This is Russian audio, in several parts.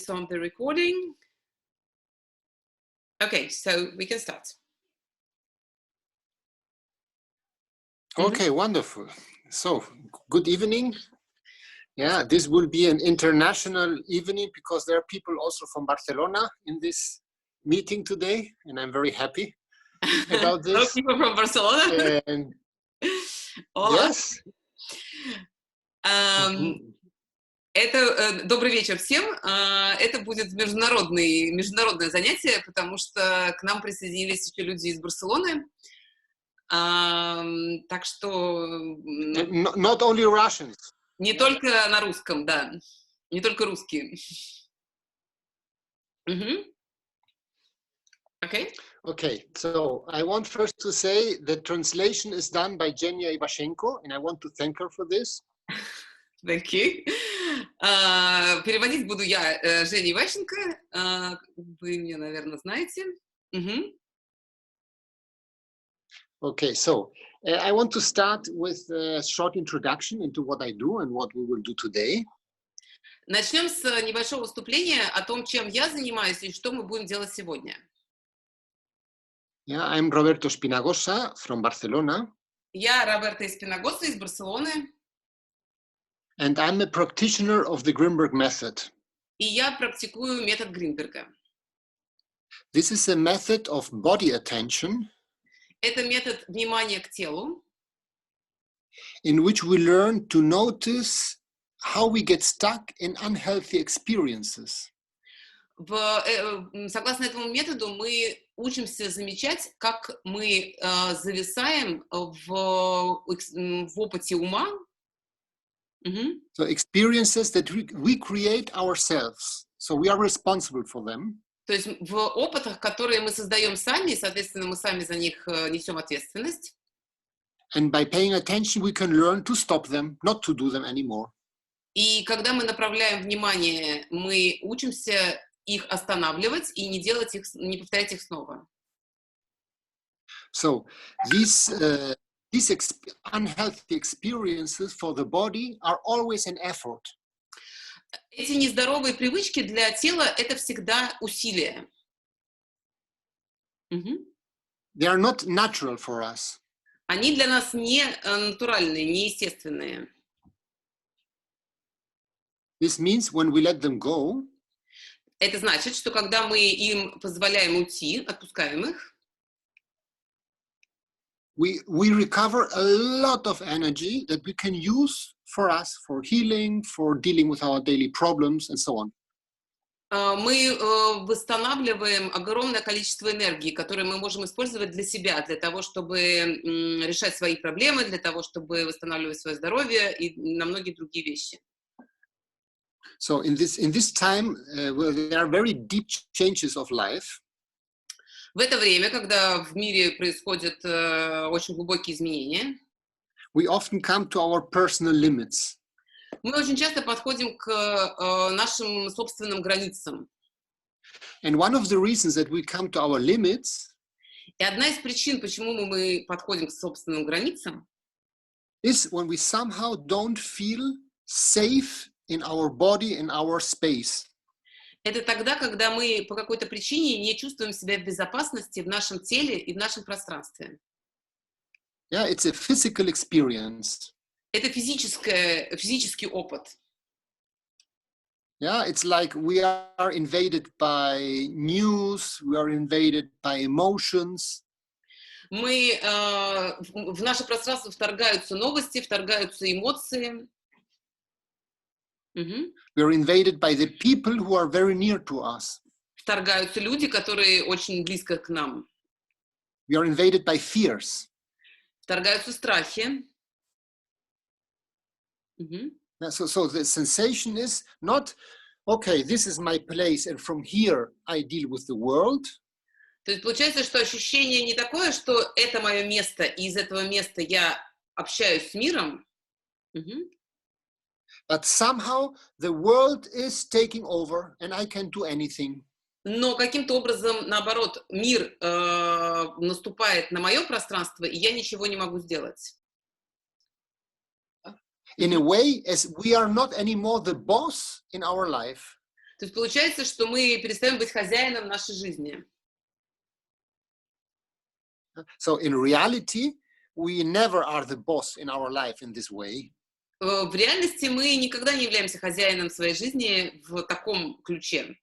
is on the recording. Okay, so we can start. Okay, wonderful. So, good evening. Yeah, this will be an international evening because there are people also from Barcelona in this meeting today, and I'm very happy about this. People from Barcelona. And Hola. yes. Это добрый вечер всем. Это будет международное занятие, потому что к нам присоединились еще люди из Барселоны. Так что... Not only Russians. Не только на русском, да. Не только русские. Okay. Okay, so I want first to say the translation is done by Zhenya Ivashenko, and I want to thank her for this. Thank you. Переводить буду я, Женя Иващенко. Вы меня, наверное, знаете. Okay, so I want to start with a short introduction into what I do and what we will do today. Начнем с небольшого выступления о том, чем я занимаюсь и что мы будем делать сегодня. Yeah, I'm Roberto Espinagosa from Barcelona. Я Роберто Эспинагоса из Барселоны. And I'm a practitioner of the Grimberg method. И я практикую метод Гринберга. This is a method of body attention. Это метод внимания к телу. In which we learn to notice how we get stuck in unhealthy experiences. Согласно этому методу мы учимся замечать, как мы зависаем в опыте ума. So experiences that we create ourselves, so we are responsible for them. То есть в опытах, которые мы создаем сами, и, соответственно, мы сами за них несем ответственность. And by paying attention, we can learn to stop them, not to do them anymore. И когда мы направляем внимание, мы учимся их останавливать и не повторять их снова. So these unhealthy experiences for the body are always an effort. Эти нездоровые привычки для тела — это всегда усилие. They are not natural for us. Они для нас не натуральные, не естественные. This means when we let them go, это значит, что когда мы им позволяем уйти, отпускаем их, we recover a lot of energy that we can use for us, for healing, for dealing with our daily problems, and so on. Мы восстанавливаем огромное количество энергии, которое мы можем использовать для себя, для того, чтобы решать свои проблемы, для того, чтобы восстанавливать свое здоровье и на многие другие вещи. So in this time, where there are very deep changes of life, в это время, когда в мире происходят очень глубокие изменения, we often come to our personal limits. Мы очень часто подходим к нашим собственным границам. And one of the reasons that we come to our limits, и одна из причин, почему мы подходим к собственным границам, is when we somehow don't feel safe in our body, in our space. Это тогда, когда мы по какой-то причине не чувствуем себя в безопасности в нашем теле и в нашем пространстве. Yeah, it's a physical experience. Это физический опыт. Yeah, it's like we are invaded by news, we are invaded by emotions. В наше пространство вторгаются новости, вторгаются эмоции. We are invaded by the people who are very near to us. Вторгаются люди, которые очень близко к нам. We are invaded by fears. Вторгаются страхи. So the sensation is not, okay, this is my place, and from here I deal with the world. То есть получается, что ощущение не такое, что это мое место, и из этого места я общаюсь с миром. But somehow the world is taking over, and I can do anything. Но каким-то образом, наоборот, мир наступает на мое пространство, и я ничего не могу сделать. In a way, as we are not anymore the boss in our life. То есть получается, что мы перестаем быть хозяином нашей жизни. So in reality, we never are the boss in our life in this way. В реальности мы никогда не являемся хозяином своей жизни в таком ключе.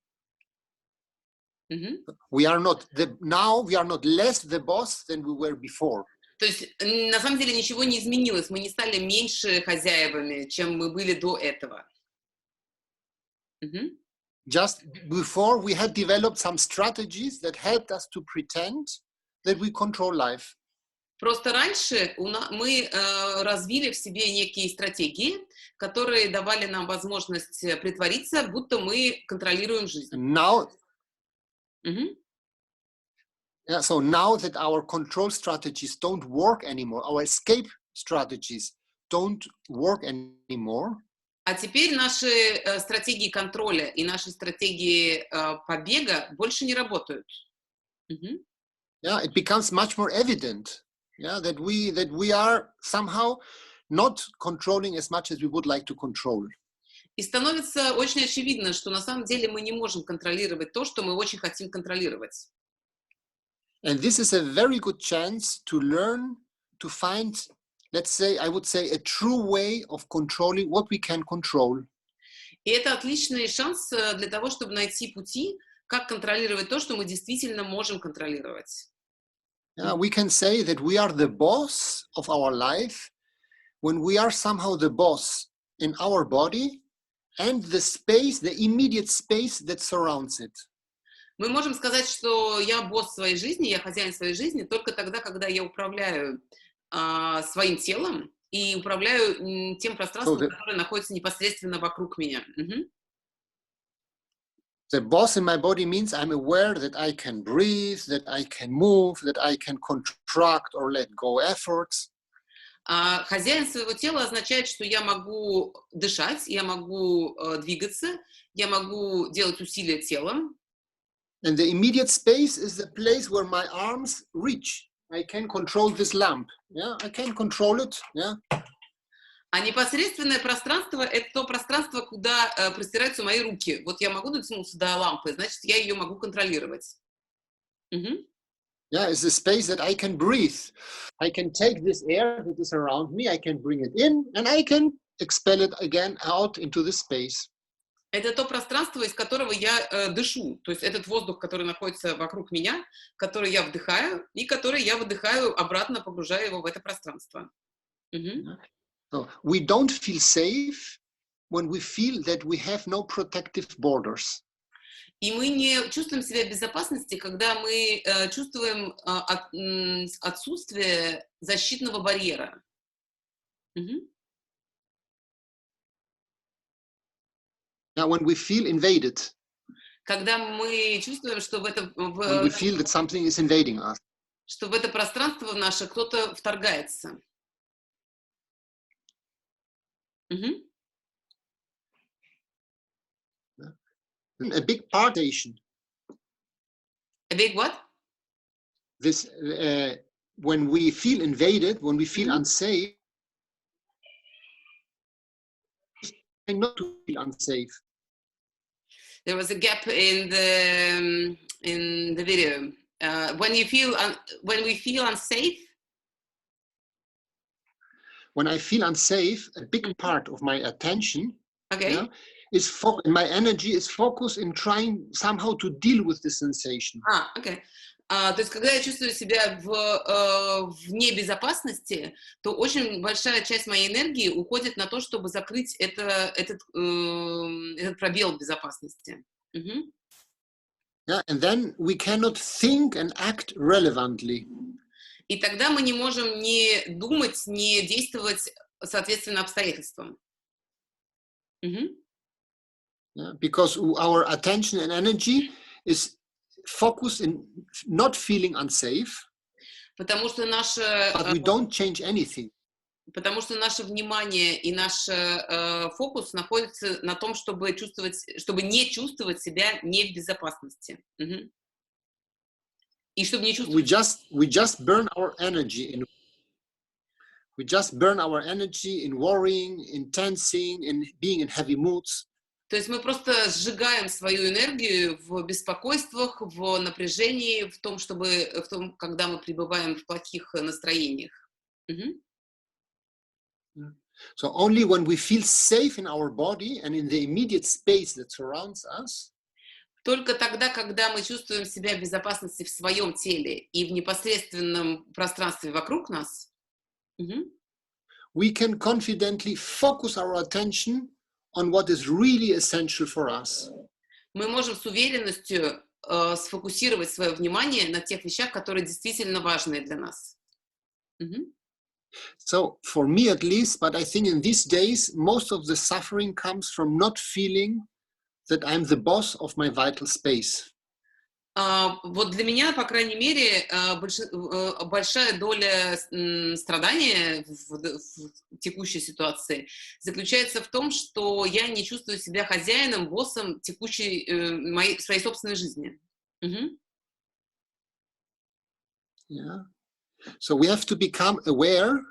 Мгм. We are not now we are not less the boss than we were before. То есть на самом деле ничего не изменилось, мы не стали меньше хозяевами, чем мы были до этого. Мгм. Just before we had developed some strategies that helped us to pretend that we control life. Просто раньше мы развили в себе некие стратегии, которые давали нам возможность притвориться, будто мы контролируем жизнь. And now, Мгм. yeah, so now that our control strategies don't work anymore, our escape strategies don't work anymore. А теперь наши стратегии контроля и наши стратегии побега больше не работают. Мгм. Yeah, it becomes much more evident, yeah, that we are somehow not controlling as much as we would like to control. И становится очень очевидно, что на самом деле мы не можем контролировать то, что мы очень хотим контролировать. And this is a very good chance to learn to find, let's say, I would say, a true way of controlling what we can control. И это отличный шанс для того, чтобы найти пути, как контролировать то, что мы действительно можем контролировать. Yeah, we can say that we are the boss of our life when we are somehow the boss in our body and the space, the immediate space that surrounds it. Мы можем сказать, что я босс своей жизни, я хозяин своей жизни только тогда, когда я управляю своим телом и управляю тем пространством, которое находится непосредственно вокруг меня. Мгм. The boss in my body means I'm aware that I can breathe, that I can move, that I can contract or let go efforts. Хозяин своего тела означает, что я могу дышать, я могу двигаться, я могу делать усилия телом. And the immediate space is the place where my arms reach. I can control this lamp. Yeah, I can control it. Yeah. А непосредственное пространство — это то пространство, куда простираются мои руки. Вот я могу дотянуться до лампы, значит, я ее могу контролировать. Мгм. Yeah, it's the space that I can breathe. I can take this air that is around me, I can bring it in, and I can expel it again out into the space. Это то пространство, из которого я дышу. То есть этот воздух, который находится вокруг меня, который я вдыхаю, и который я выдыхаю обратно, погружая его в это пространство. Мгм. So we don't feel safe when we feel that we have no protective borders. И мы не чувствуем себя в безопасности, когда мы чувствуем отсутствие защитного барьера. Мгм. Now, when we feel invaded, Когда мы чувствуем, что when we feel that something is invading us, что в это пространство наше кто-то вторгается. Мгм. a big partation. A big what? This when we feel invaded, when we feel Mhm. unsafe, not to feel unsafe. There was a gap in the video. When we feel unsafe. When I feel unsafe, a big Mhm. part of my attention, Okay. yeah, my energy is focused in trying somehow to deal with the sensation. Okay. То есть, когда я чувствую себя вне безопасности, то очень большая часть моей энергии уходит на то, чтобы закрыть этот пробел безопасности. Мгм. Yeah, and then we cannot think and act relevantly. И тогда мы не можем не думать, не действовать соответственно обстоятельствам. Мгм. Yeah, because our attention and energy is focused in not feeling unsafe, Потому что but we don't change anything. наше внимание и наш фокус находится на том, чтобы не чувствовать себя не в безопасности. Мгм. И чтобы не чувствовать. We just burn our energy in worrying, in tensing, in being in heavy moods. То есть мы просто сжигаем свою энергию в беспокойствах, в напряжении, когда мы пребываем в плохих настроениях. Мгм. So only when we feel safe in our body and in the immediate space that surrounds us, Только тогда, когда мы чувствуем себя в безопасности в своем теле и в непосредственном пространстве вокруг нас, мгм, we can confidently focus our attention on what is really essential for us. мы можем с уверенностью сфокусировать свое внимание на тех вещах, которые действительно важны для нас. Мгм. So for me at least, but I think in these days, most of the suffering comes from not feeling that I'm the boss of my vital space. Вот для меня, по крайней мере, большая доля страдания в текущей ситуации заключается в том, что я не чувствую себя хозяином, боссом своей собственной жизни. Мгм. Yeah. So we have to become aware,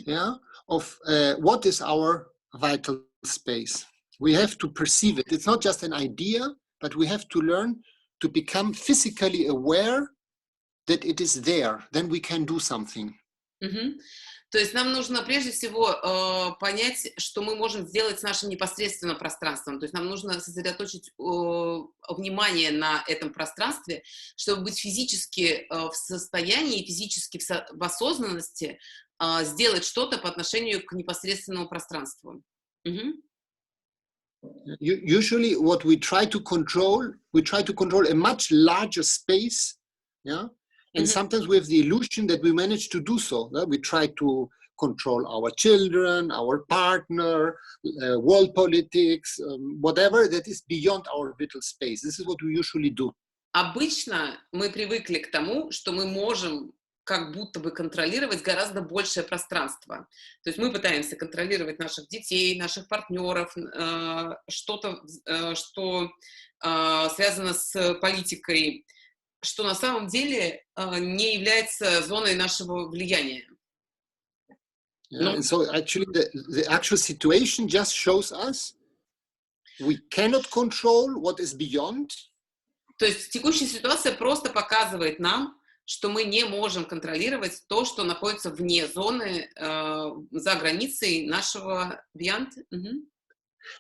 yeah, of what is our vital space. We have to perceive it. It's not just an idea, but we have to learn to become physically aware that it is there. Then we can do something. Мгм. То есть нам нужно прежде всего понять, что мы можем сделать с нашим непосредственным пространством. То есть нам нужно сосредоточить внимание на этом пространстве, чтобы быть физически в состоянии, физически в осознанности сделать что-то по отношению к непосредственному пространству. Мгм. Usually what we try to control a much larger space, yeah? And Мгм. sometimes we have the illusion that we manage to do so. We try to control our children, our partner, world politics, whatever that is beyond our vital space. This is what we usually do. Обычно мы привыкли к тому, что мы можем как будто бы контролировать гораздо большее пространство. То есть мы пытаемся контролировать наших детей, наших партнеров, что-то, что связано с политикой, что на самом деле не является зоной нашего влияния. Yeah? And so actually the actual situation just shows us we cannot control what is beyond. То есть текущая ситуация просто показывает нам, что мы не можем контролировать то, что находится вне зоны, за границей нашего beyond. Мгм.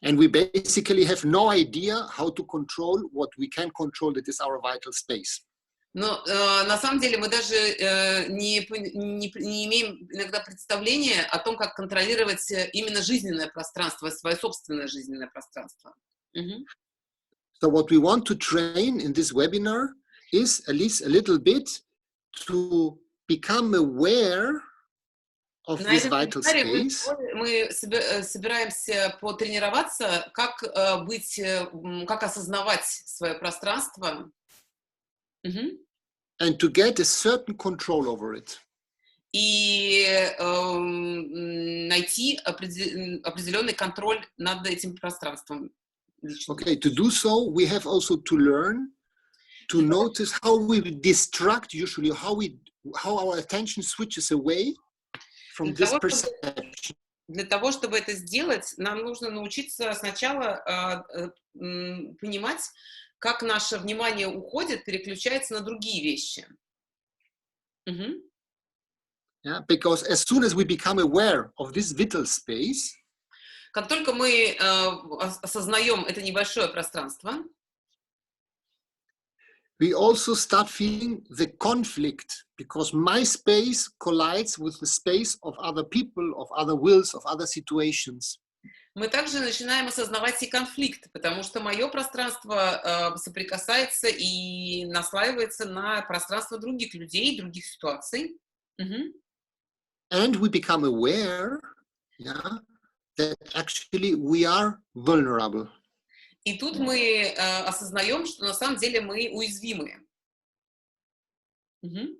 And we basically have no idea how to control what we can control, that is our vital space. Но на самом деле мы даже не имеем иногда представления о том, как контролировать именно жизненное пространство, свое собственное жизненное пространство. Мгм. So what we want to train in this webinar is at least a little bit to become aware of На this этом vital семинаре space. мы собираемся потренироваться, как осознавать свое пространство. Мгм. And to get a certain control over it. И найти определенный контроль над этим пространством личным. Okay, to do so, we have also to learn to notice how we distract usually, how our attention switches away from this perception. Для того, чтобы это сделать, нам нужно научиться сначала понимать, как наше внимание уходит, переключается на другие вещи. Мгм. Yeah, because as soon as we become aware of this vital space, Как только мы осознаем это небольшое пространство, we also start feeling the conflict, because my space collides with the space of other people, of other wills, of other situations. мы также начинаем осознавать и конфликт, потому что мое пространство соприкасается и наслаивается на пространство других людей, других ситуаций. Мгм. And we become aware, yeah, that actually we are vulnerable. И тут мы осознаем, что на самом деле мы уязвимы. Мгм.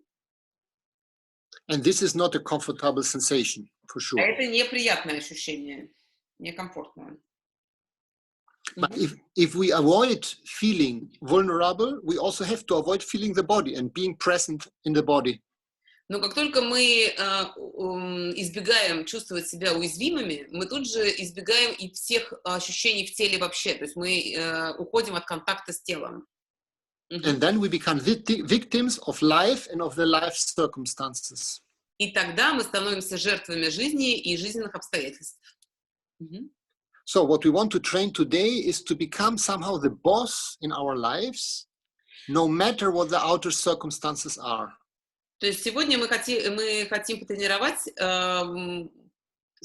And this is not a comfortable sensation, for А sure. это неприятное ощущение, некомфортное. But Мгм. if we avoid feeling vulnerable, we also have to avoid feeling the body and being present in the body. Но как только мы избегаем чувствовать себя уязвимыми, мы тут же избегаем и всех ощущений в теле вообще. То есть мы уходим от контакта с телом. And then we become victims of life and of the life circumstances. И тогда мы становимся жертвами жизни и жизненных обстоятельств. So what we want to train today is to become somehow the boss in our lives, no matter what the outer circumstances are. То есть сегодня мы хотим потренировать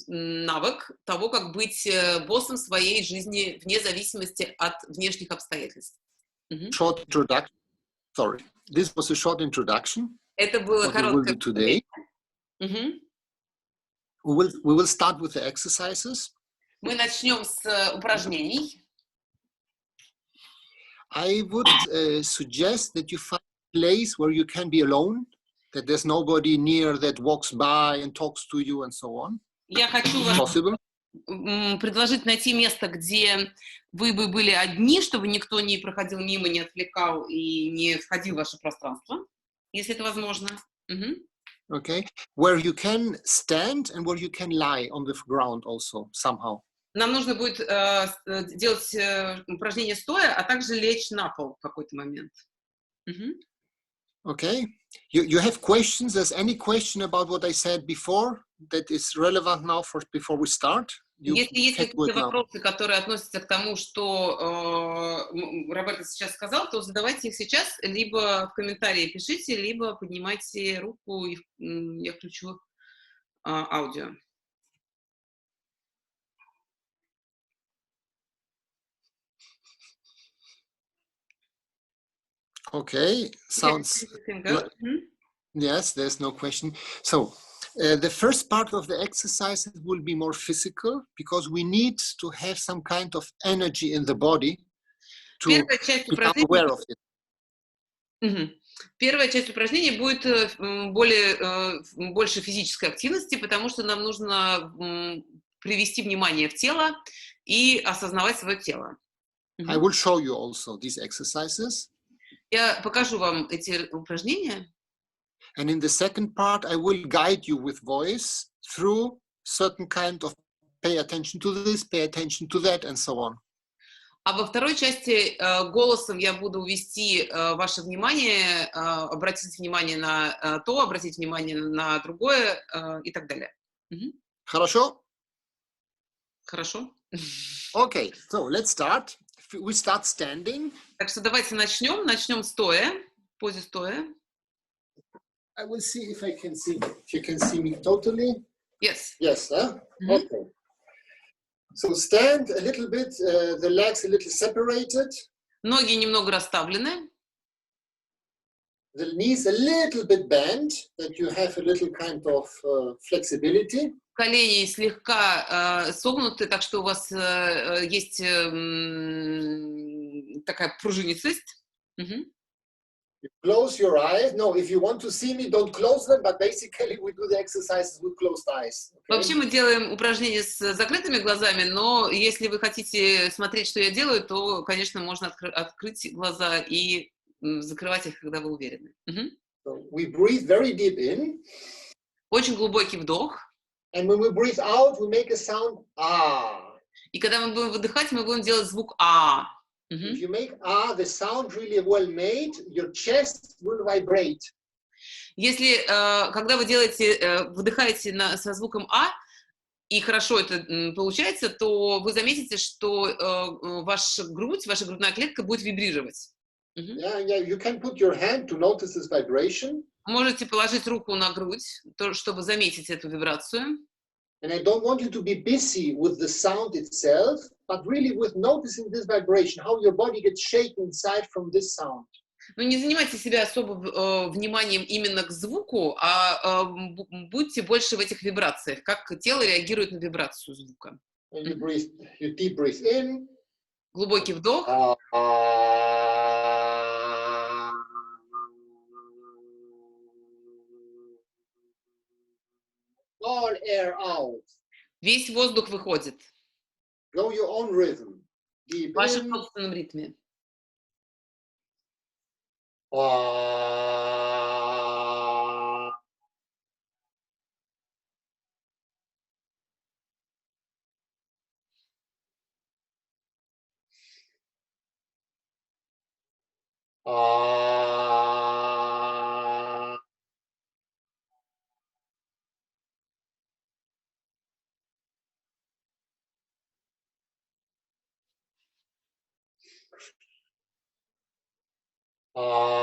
навык того, как быть боссом своей жизни вне зависимости от внешних обстоятельств. Short introduction. Sorry, this was a short introduction. Это было короткое today. We will start with the exercises. Мы начнем с упражнений. I would suggest that you find a place where you can be alone, that there's nobody near that walks by and talks to you and so on. Я хочу вам предложить найти место, где вы бы были одни, чтобы никто не проходил мимо, не отвлекал и не входил в ваше пространство, если это возможно. Okay, where you can stand and where you can lie on the ground also somehow. Нам нужно будет делать упражнение стоя, а также лечь на пол в какой-то момент. Okay, you have questions? There's any question about what I said before that is relevant now before we start? Если есть какие-то вопросы, которые относятся к тому, что Роберто сейчас сказал, то задавайте их сейчас, либо в комментарии пишите, либо поднимайте руку, и я включу аудио. Okay, sounds yes, there's no question. So the first part of the exercises will be more physical because we need to have some kind of energy in the body to become aware of it. Первая часть упражнений будет больше физической активности, потому что нам нужно привести внимание в тело и осознавать свое тело. I will show you also these exercises. Я покажу вам эти упражнения. And in the second part, I will guide you with voice through certain kind of pay attention to this, pay attention to that, and so on. А во второй части голосом я буду вести ваше внимание, обратить внимание на то, обратить внимание на другое и так далее. Хорошо? Хорошо. Okay, so let's start. We start standing. Так что давайте начнем стоя, в позе стоя. I will see if you can see me totally. Yes. Yes, huh? Okay. So stand a little bit, the legs a little separated. Ноги немного расставлены. The knees a little bit bent, that you have a little kind of flexibility. Колени слегка согнуты, так что у вас есть такая пружинистость. You close your eyes. No, if you want to see me, don't close them, but basically we do the exercises with closed eyes. Okay? Вообще мы делаем упражнения с закрытыми глазами, но если вы хотите смотреть, что я делаю, то, конечно, можно открыть глаза и закрывать их, когда вы уверены. So we breathe very deep in. Очень глубокий вдох. And when we breathe out, we make a sound ah. И когда мы будем выдыхать, мы будем делать звук а. If you make ah, the sound really well made, your chest will vibrate. Если, когда вы выдыхаете со звуком а, и хорошо это получается, то вы заметите, что ваша грудная клетка будет вибрировать. Yeah, you can put your hand to notice this vibration. Можете положить руку на грудь, чтобы заметить эту вибрацию. And I don't want you to be busy with the sound itself, but really with noticing this vibration, how your body gets shaken inside from this sound. Но не занимайте себя особо вниманием именно к звуку, а будьте больше в этих вибрациях, как тело реагирует на вибрацию звука. And you deep breathe in. Глубокий вдох. All air out. Весь воздух выходит. Go your own rhythm. В вашем собственном ритме. Ah. Ah.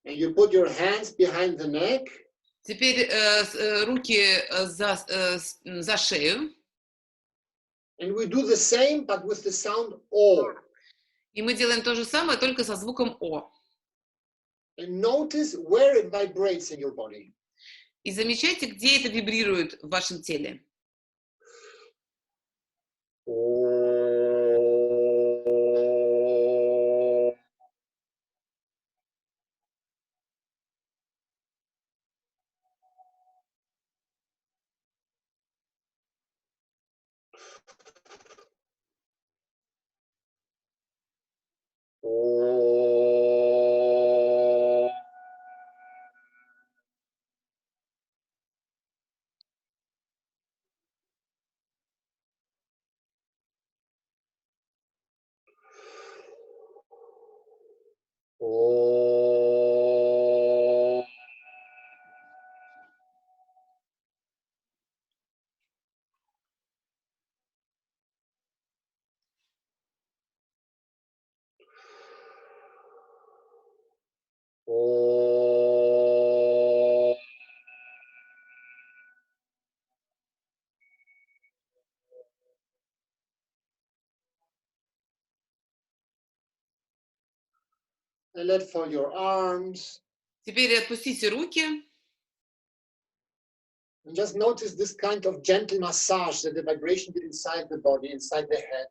And you put your hands behind the neck. Теперь руки за шею. And we do the same, but with the sound O. И мы делаем то же самое, только со звуком О. And notice where it vibrates in your body. И замечайте, где это вибрирует в вашем теле. And let fall your arms. Теперь отпустите руки. And just notice this kind of gentle massage that the vibration did inside the body, inside the head.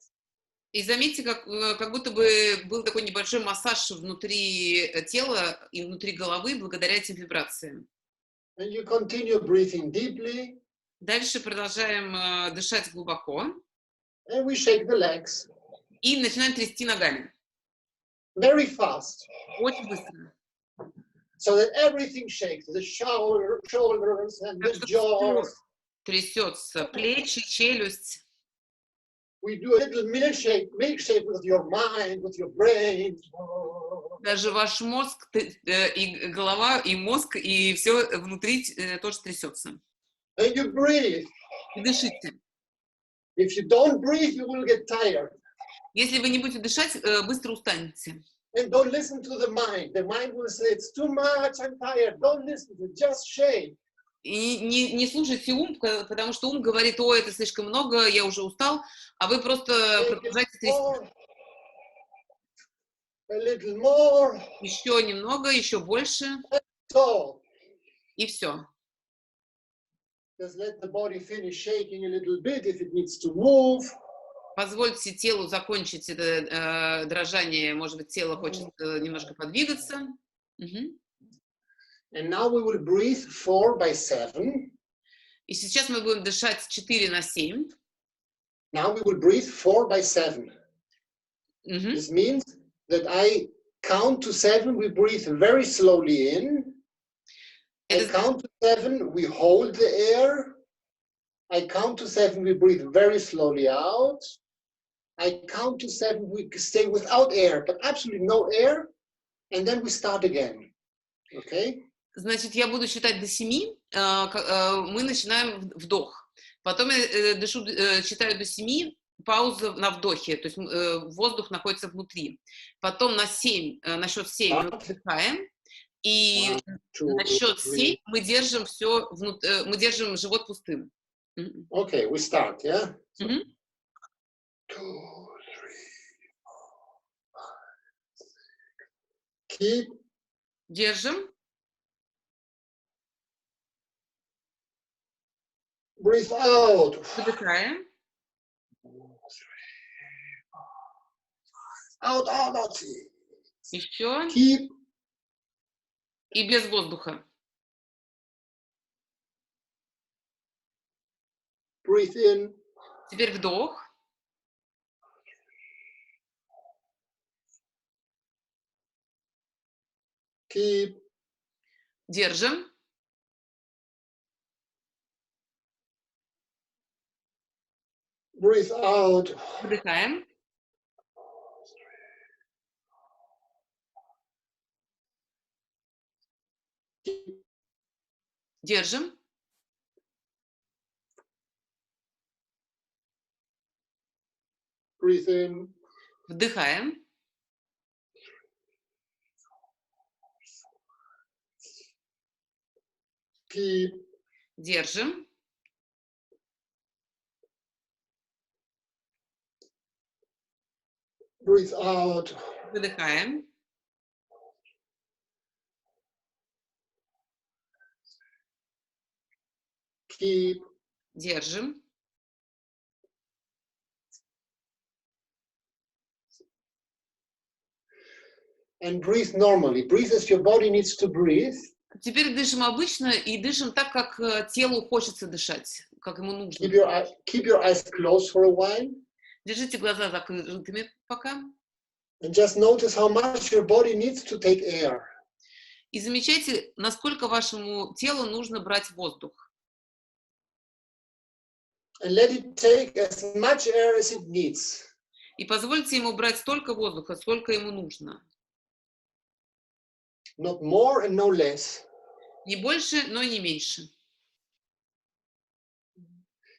И заметьте, как будто бы был такой небольшой массаж внутри тела и внутри головы благодаря этим вибрациям. And you continue breathing deeply. Дальше продолжаем дышать глубоко. And we shake the legs. И начинаем трясти ногами. Very fast. Очень быстро. So that everything shakes. The shoulders and the jaws. Трясется плечи, челюсть. We do a little milkshake with your mind, with your brain. Даже ваш мозг, и голова, и мозг, и все внутри тоже трясется. And you breathe. И дышите. If you don't breathe, you will get tired. Если вы не будете дышать, быстро устанете. And don't listen to the mind. The mind will say, it's too much, I'm tired. Don't listen to it, just shake. И не слушайте ум, потому что ум говорит: ой, это слишком много, я уже устал, а вы просто продолжайте трясти. A little more. Еще немного, еще больше. So, И все. just let the body finish shaking a little bit if it needs to move. Позвольте телу закончить это дрожание. Может быть, тело хочет немножко подвигаться. Угу. And now we will breathe 4 by 7. И сейчас мы будем дышать 4 на 7. Now we will breathe 4 by 7. This means that I count to 7, we breathe very slowly in. I count to 7, we hold the air. I count to 7, we breathe very slowly out. I count to 7, we stay without air, but absolutely no air. And then we start again. Okay? Значит, я буду считать до 7, мы начинаем вдох. Потом я считаю до 7, пауза на вдохе, то есть воздух находится внутри. Потом на 7, на счет 7 мы вдыхаем, и на счет 7 мы держим все, мы держим живот пустым. Okay, we start, yeah? 2, 3, 4, 5, 6. Keep. Держим. Breathe out. Выдыхаем. Out, out, out. Еще. Keep. И без воздуха. Breathe in. Теперь вдох. Keep. Держим. Breathe out. Выдыхаем. Держим. Breathe in. Вдыхаем. Keep. Держим. Breathe out. Выдыхаем. Keep. Держим. And breathe normally. Breathe as your body needs to breathe. Теперь дышим обычно и дышим так, как телу хочется дышать, как ему нужно. Keep your eyes closed for a while. Держите глаза закрытыми пока. And just notice how much your body needs to take air. И замечайте, насколько вашему телу нужно брать воздух. And let it take as much air as it needs. И позвольте ему брать столько воздуха, сколько ему нужно. Not more and no less. Не больше, но и не меньше.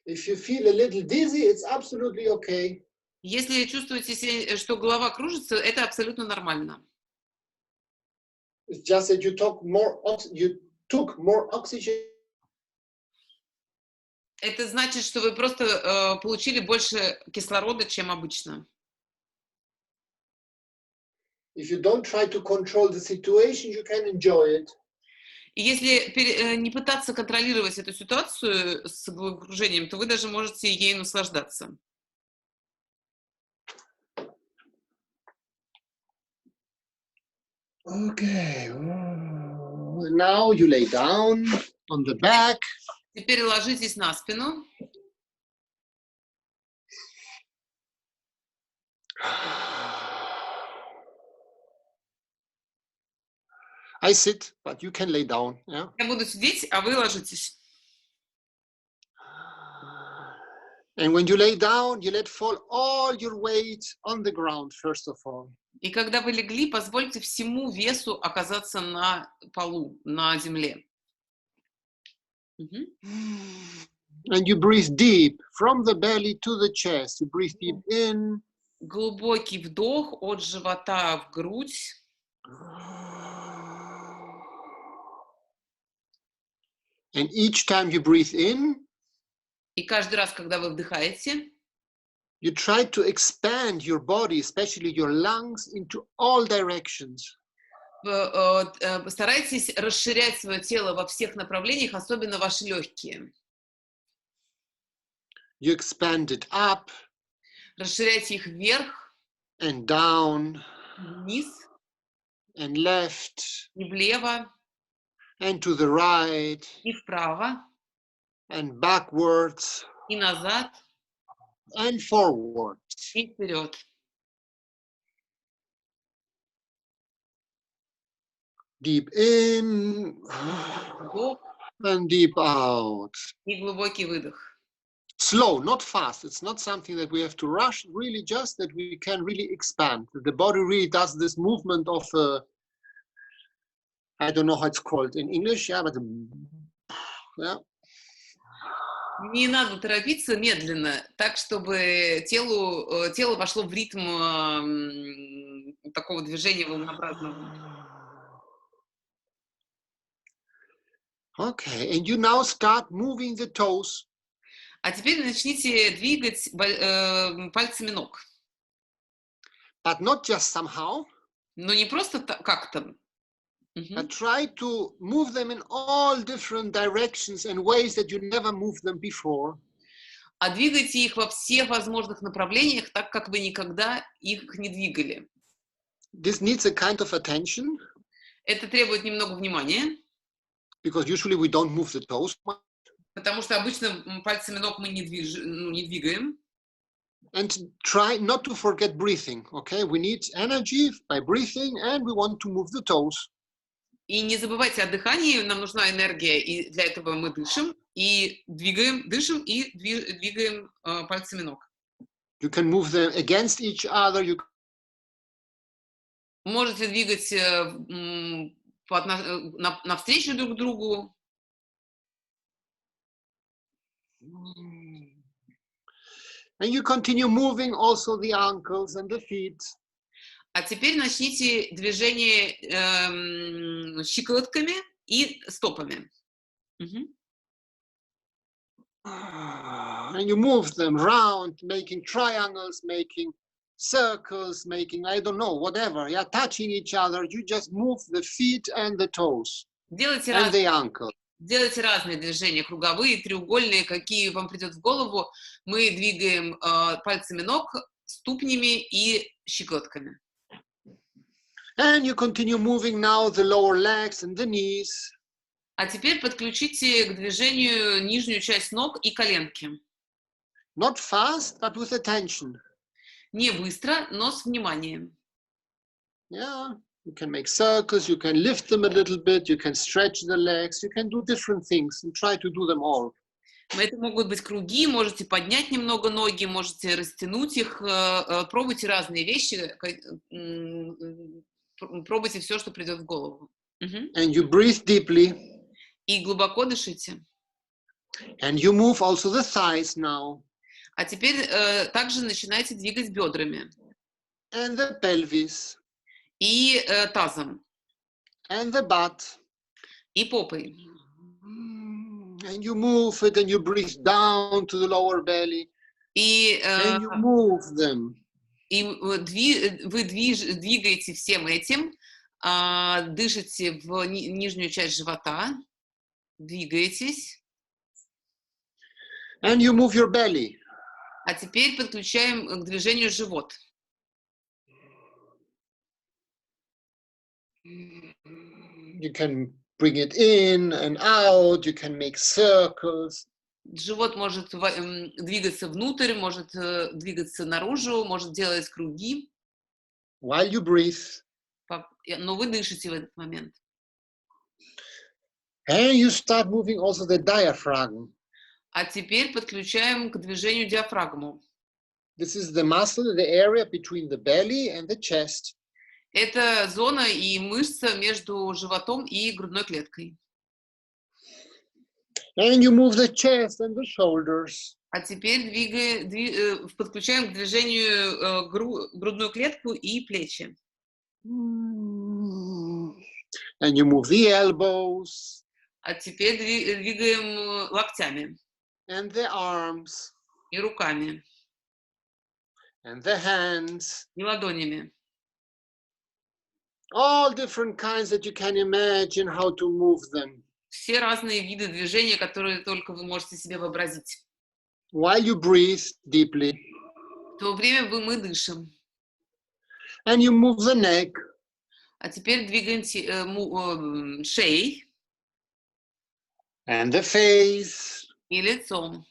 If you feel a little dizzy, it's absolutely okay. Если чувствуете, что голова кружится, это абсолютно нормально. It's just that you took more oxygen. Это значит, что вы просто получили больше кислорода, чем обычно. If you don't try to control the situation, you can enjoy it. И если не пытаться контролировать эту ситуацию с головокружением, то вы даже можете ей наслаждаться. Okay. Now you lay down on the back. Теперь ложитесь на спину. I sit, but you can lay down. Yeah. Я буду сидеть, а вы ложитесь. And when you lay down, you let fall all your weight on the ground, first of all. И когда вы легли, позвольте всему весу оказаться на полу, на земле. And you breathe deep from the belly to the chest. You breathe deep in. Глубокий вдох от живота в грудь. And each time you breathe in, И каждый раз, когда вы вдыхаете, you try to expand your body, especially your lungs, into all directions. Старайтесь расширять свое тело во всех направлениях, особенно ваши легкие. You expand it up Расширяйте их вверх, and down вниз, and left и влево, and to the right и вправо, and backwards и назад, and forward. и вперед. Deep in Вдох and deep out. и глубокий выдох. Slow, not fast. It's not something that we have to rush, really just that we can really expand. The body really does this movement of, I don't know how it's called in English, yeah, but yeah. Не надо торопиться, медленно, так, чтобы тело вошло в ритм такого движения волнообразного. Okay, and you now start moving the toes. А теперь начните двигать пальцами ног. But not just somehow. Но не просто как-то. But try to move them in all different directions and ways that you never moved them before. А двигайте их во всех возможных направлениях, так как вы никогда их не двигали. This needs a kind of attention. Это требует немного внимания. Because usually we don't move the toes. Потому что обычно пальцами ног мы не двигаем. And try not to forget breathing, okay? We need energy by breathing and we want to move the toes. И не забывайте о дыхании, нам нужна энергия, и для этого мы дышим, и дышим и двигаем пальцами ног. You can move them against each other. You Можете двигать навстречу друг другу. And you continue moving also the ankles and the feet. А теперь начните движение щиколотками и стопами. And you move them round, making triangles, making circles, making, I don't know, whatever. Yeah, touching each other. You just move the feet and the toes and the ankle. Делайте разные движения, круговые, треугольные, какие вам придет в голову. Мы двигаем пальцами ног, ступнями и щиколотками. And you continue moving now the lower legs and the knees. А теперь подключите к движению нижнюю часть ног и коленки. Not fast, but with attention. Не быстро, но с вниманием. Yeah, you can make circles, you can lift them a little bit, you can stretch the legs, you can do different things and try to do them all. Это могут быть круги, можете поднять немного ноги, можете растянуть их, пробуйте разные вещи, пробуйте все, что придет в голову. And you breathe deeply. И глубоко дышите. And you move also the thighs now. А теперь также начинайте двигать бедрами. And the pelvis. И тазом. And the butt. И попой. And you move it and you breathe down to the lower belly. И, and you move them. И вы двигаете всем этим, дышите в нижнюю часть живота, двигаетесь. And you move your belly. А теперь подключаем к движению живот. You can bring it in and out, you can make circles. Живот может двигаться внутрь, может двигаться наружу, может делать круги. While you breathe. Но вы дышите в этот момент. And you start moving also the diaphragm. А теперь подключаем к движению диафрагму. This is the muscle, the area between the belly and the chest. Это зона и мышца между животом и грудной клеткой. And you move the chest and the shoulders. А теперь подключаем к движению грудную клетку и плечи. And you move the elbows. А теперь двигаем локтями. And the arms. И руками. And the hands. И ладонями. All different kinds that you can imagine how to move them. Все разные виды движения, которые только вы можете себе вообразить. While you breathe deeply. В то время мы дышим. And you move the neck. А теперь двигаем шеей. And the face. И лицом.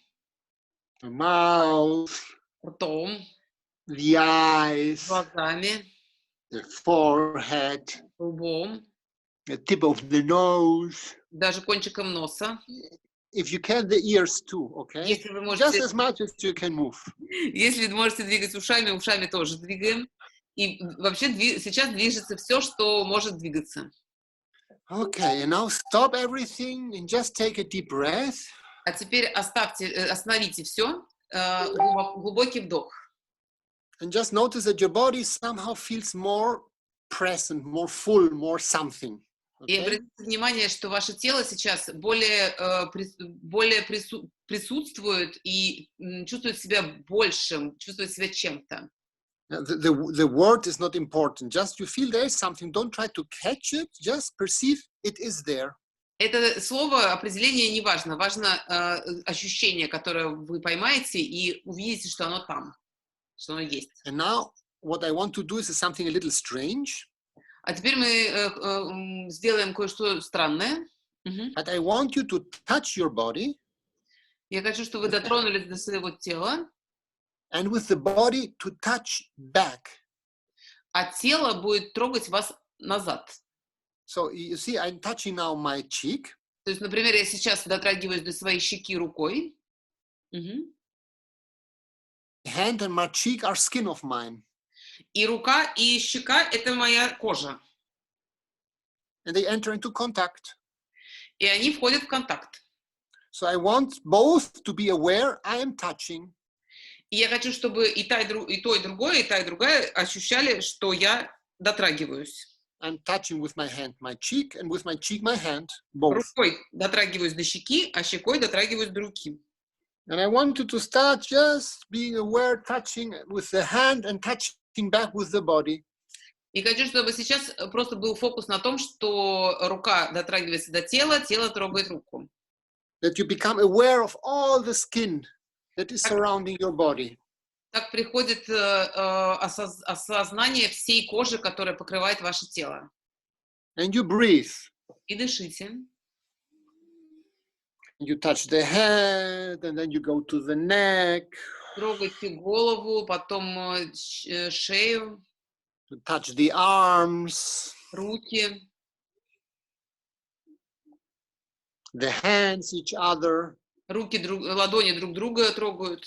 The mouth. Ртом. The eyes. Глазами. The forehead. Лбом. The tip of the nose. Даже кончиком носа. If you can, the ears too, okay? Если вы можете, just as much as you can move. Если можете двигать ушами тоже двигаем. И вообще сейчас движется все, что может двигаться. Okay, and now stop everything and just take a deep breath. А теперь остановите все, глубокий вдох. And just notice that your body somehow feels more present, more full, more something. И обратите внимание, что ваше тело сейчас более присутствует и чувствует себя большим, чувствует себя чем-то. The word is not important. Just you feel there is something. Don't try to catch it. Just perceive it is there. Это слово, определение не важно. Важно ощущение, которое вы поймаете и увидите, что оно там, что оно есть. And now what I want to do is something a little strange. А теперь мы сделаем кое-что странное. But I want you to touch your body. Я хочу, чтобы вы дотронулись до своего тела. And with the body to touch back. А тело будет трогать вас назад. So you see, I'm touching now my cheek. То есть, например, я сейчас дотрагиваюсь до своей щеки рукой. hand and my cheek are skin of mine. И рука, и щека — это моя кожа. And they enter into contact. И они входят в контакт. So I want both to be aware I am touching. И я хочу, чтобы и то, и другое, и та, и другая ощущали, что я дотрагиваюсь. I'm touching with my hand my cheek, and with my cheek my hand, both. Рукой дотрагиваюсь до щеки, а щекой дотрагиваюсь до руки. And I want you to start just being aware, touching with the hand and touching back with the body. И хочу, чтобы сейчас просто был фокус на том, что рука дотрагивается до тела, тело трогает руку. That you become aware of all the skin that is surrounding your body. Так приходит осознание всей кожи, которая покрывает ваше тело. And you breathe. И дышите. You touch the head, and then you go to the neck. Трогайте голову, потом шею, You touch the arms, руки, the hands, each other. ладони друг друга трогают.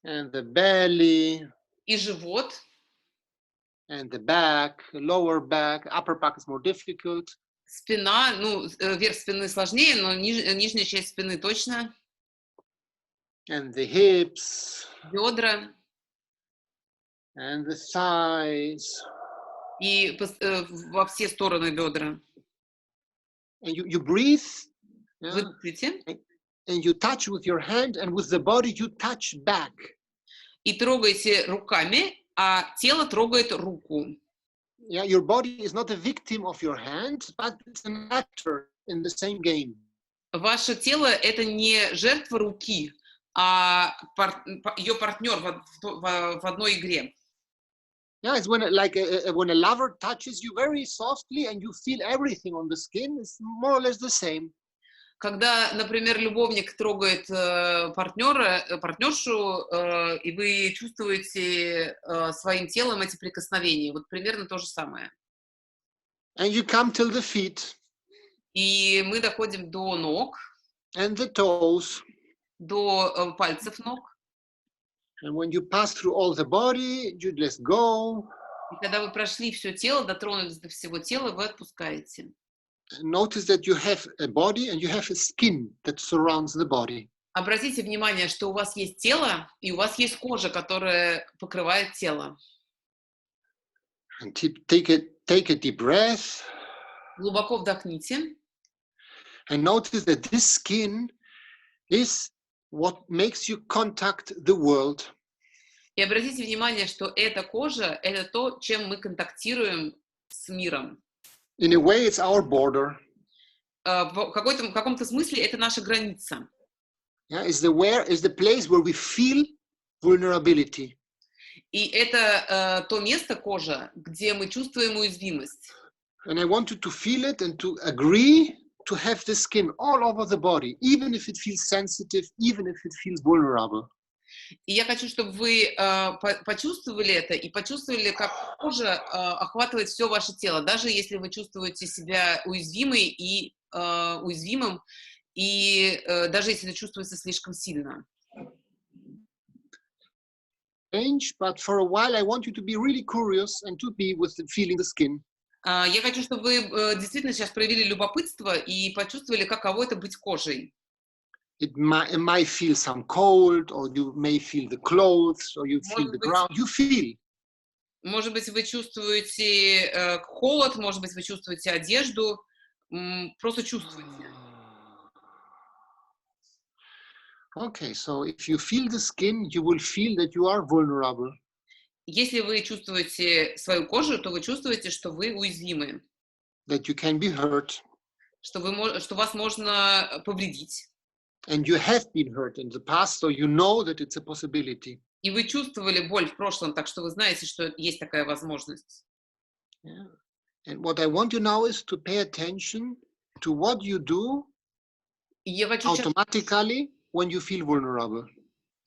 And the belly. И живот. And the back, lower back, upper back is more difficult. Спина, верх спины сложнее, но нижняя часть спины точно. And the hips. Бедра. And the thighs. И во все стороны бедра. And you breathe. Вы дышите. And you touch with your hand, and with the body you touch back. И трогаете руками, а тело трогает руку. Yeah, your body is not a victim of your hand, but it's an actor in the same game. Ваше тело — это не жертва руки, а ее партнер в одной игре. Yeah, it's when when a lover touches you very softly and you feel everything on the skin, it's more or less the same. Когда, например, любовник трогает партнершу, и вы чувствуете своим телом эти прикосновения, вот примерно то же самое. And you come till the feet. И мы доходим до ног, and the toes. До пальцев ног. And when you pass through all the body, you let go. И когда вы прошли все тело, дотронулись до всего тела, вы отпускаете. Notice that you have a body and you have a skin that surrounds the body. Обратите внимание, что у вас есть тело, и у вас есть кожа, которая покрывает тело. And take a deep breath. Глубоко вдохните. And notice that this skin is what makes you contact the world. И обратите внимание, что эта кожа — это то, чем мы контактируем с миром. In a way, it's our border. В каком-то смысле это наша граница. Yeah, is the place where we feel vulnerability. И это то место, кожа, где мы чувствуем уязвимость. And I want you to feel it and to agree to have the skin all over the body, even if it feels sensitive, even if it feels vulnerable. И я хочу, чтобы вы почувствовали это и почувствовали, как кожа охватывает все ваше тело, даже если вы чувствуете себя уязвимым, и даже если это чувствуется слишком сильно. But for a while, I want you to be really curious and to be with feeling the skin. Я хочу, чтобы вы действительно сейчас проявили любопытство и почувствовали, каково это быть кожей. It might feel some cold, or you may feel the clothes, or you feel the ground. You feel. Может быть, вы чувствуете холод, может быть, вы чувствуете одежду, просто чувствуете. Okay, so if you feel the skin, you will feel that you are vulnerable. Если вы чувствуете свою кожу, то вы чувствуете, что вы уязвимы. That you can be hurt. Что вас можно повредить. And you have been hurt in the past, so you know that it's a possibility. И вы чувствовали боль в прошлом, так что вы знаете, что есть такая возможность. Yeah. And what I want you now is to pay attention to what you do automatically when you feel vulnerable.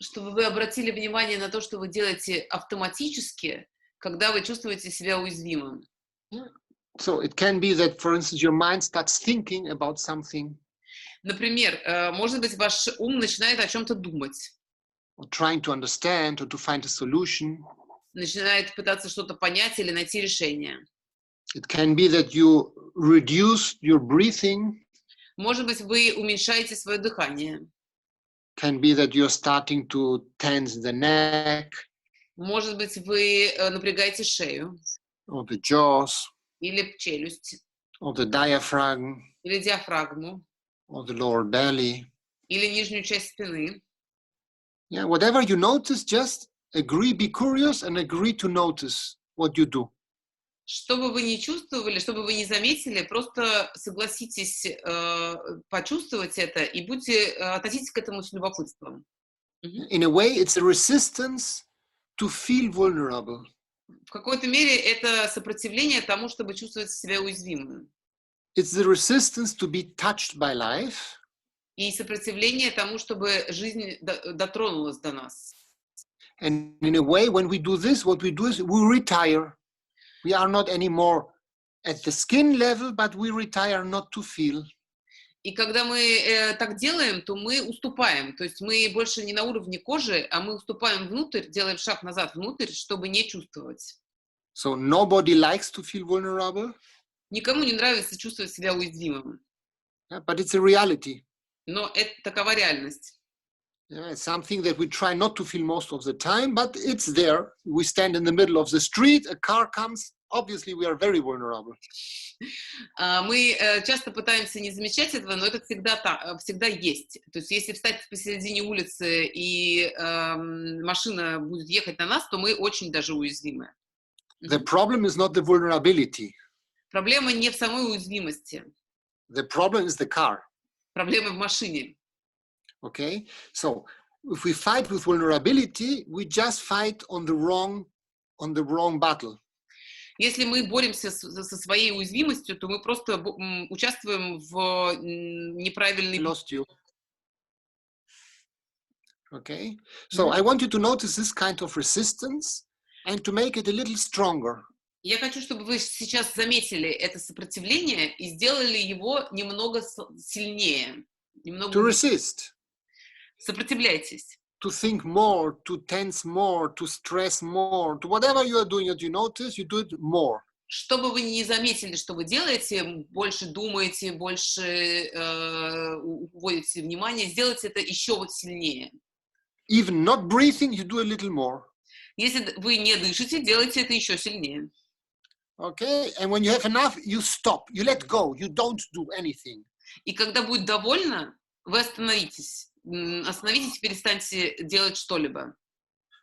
Чтобы вы обратили внимание на то, что вы делаете автоматически, когда вы чувствуете себя уязвимым. Yeah. So it can be that, for instance, your mind starts thinking about something. Например, может быть, ваш ум начинает о чем-то думать, or trying to understand or to find a solution. начинает пытаться что-то понять или найти решение. It can be that you reduce your breathing. Может быть, вы уменьшаете свое дыхание. Can be that you're starting to tense the neck Может быть, вы напрягаете шею or the jaws или челюсть, or the diaphragm или диафрагму, or the lower belly. или нижнюю часть спины. Yeah, whatever you notice, just agree, be curious and agree to notice what you do. Что бы вы ни чувствовали, что бы вы ни заметили, просто согласитесь почувствовать это и относитесь к этому с любопытством. In a way, it's a resistance to feel vulnerable. В какой-то мере это сопротивление тому, чтобы чувствовать себя уязвимым. It's the resistance to be touched by life. И сопротивление тому, чтобы жизнь дотронулась до нас. And in a way, when we do this, what we do is we retire. We are not anymore at the skin level, but we retire not to feel. И когда мы так делаем, то мы уступаем. То есть мы больше не на уровне кожи, а мы уступаем внутрь, делаем шаг назад внутрь, чтобы не чувствовать. So nobody likes to feel vulnerable. Никому не нравится чувствовать себя уязвимым. But it's a reality. Но это такова реальность. Yeah, it's something that we try not to feel most of the time, but it's there. We stand in the middle of the street, a car comes, obviously we are very vulnerable. Мы часто пытаемся не замечать этого, но это всегда есть. То есть если встать посередине улицы и машина будет ехать на нас, то мы очень даже уязвимы. The problem is not the vulnerability. Проблема не в самой уязвимости. The problem is the car. Проблема в машине. Okay? So if we fight with vulnerability, we just fight on the wrong battle. Если мы боремся со своей уязвимостью, то мы просто участвуем в неправильной... Lost you. Okay? So I want you to notice this kind of resistance and to make it a little stronger. Я хочу, чтобы вы сейчас заметили это сопротивление и сделали его немного сильнее. To resist. Сопротивляйтесь. To think more, to tense more, to stress more, to whatever you are doing that you notice, you do it more. Что бы вы ни заметили, что вы делаете, больше думаете, больше уводите внимание, сделайте это еще вот сильнее. Even not breathing, you do a little more. Если вы не дышите, делайте это еще сильнее. Okay? And when you have enough, you stop. You let go. You don't do anything. И когда будет довольно, вы остановитесь. Остановитесь, перестаньте делать что-либо.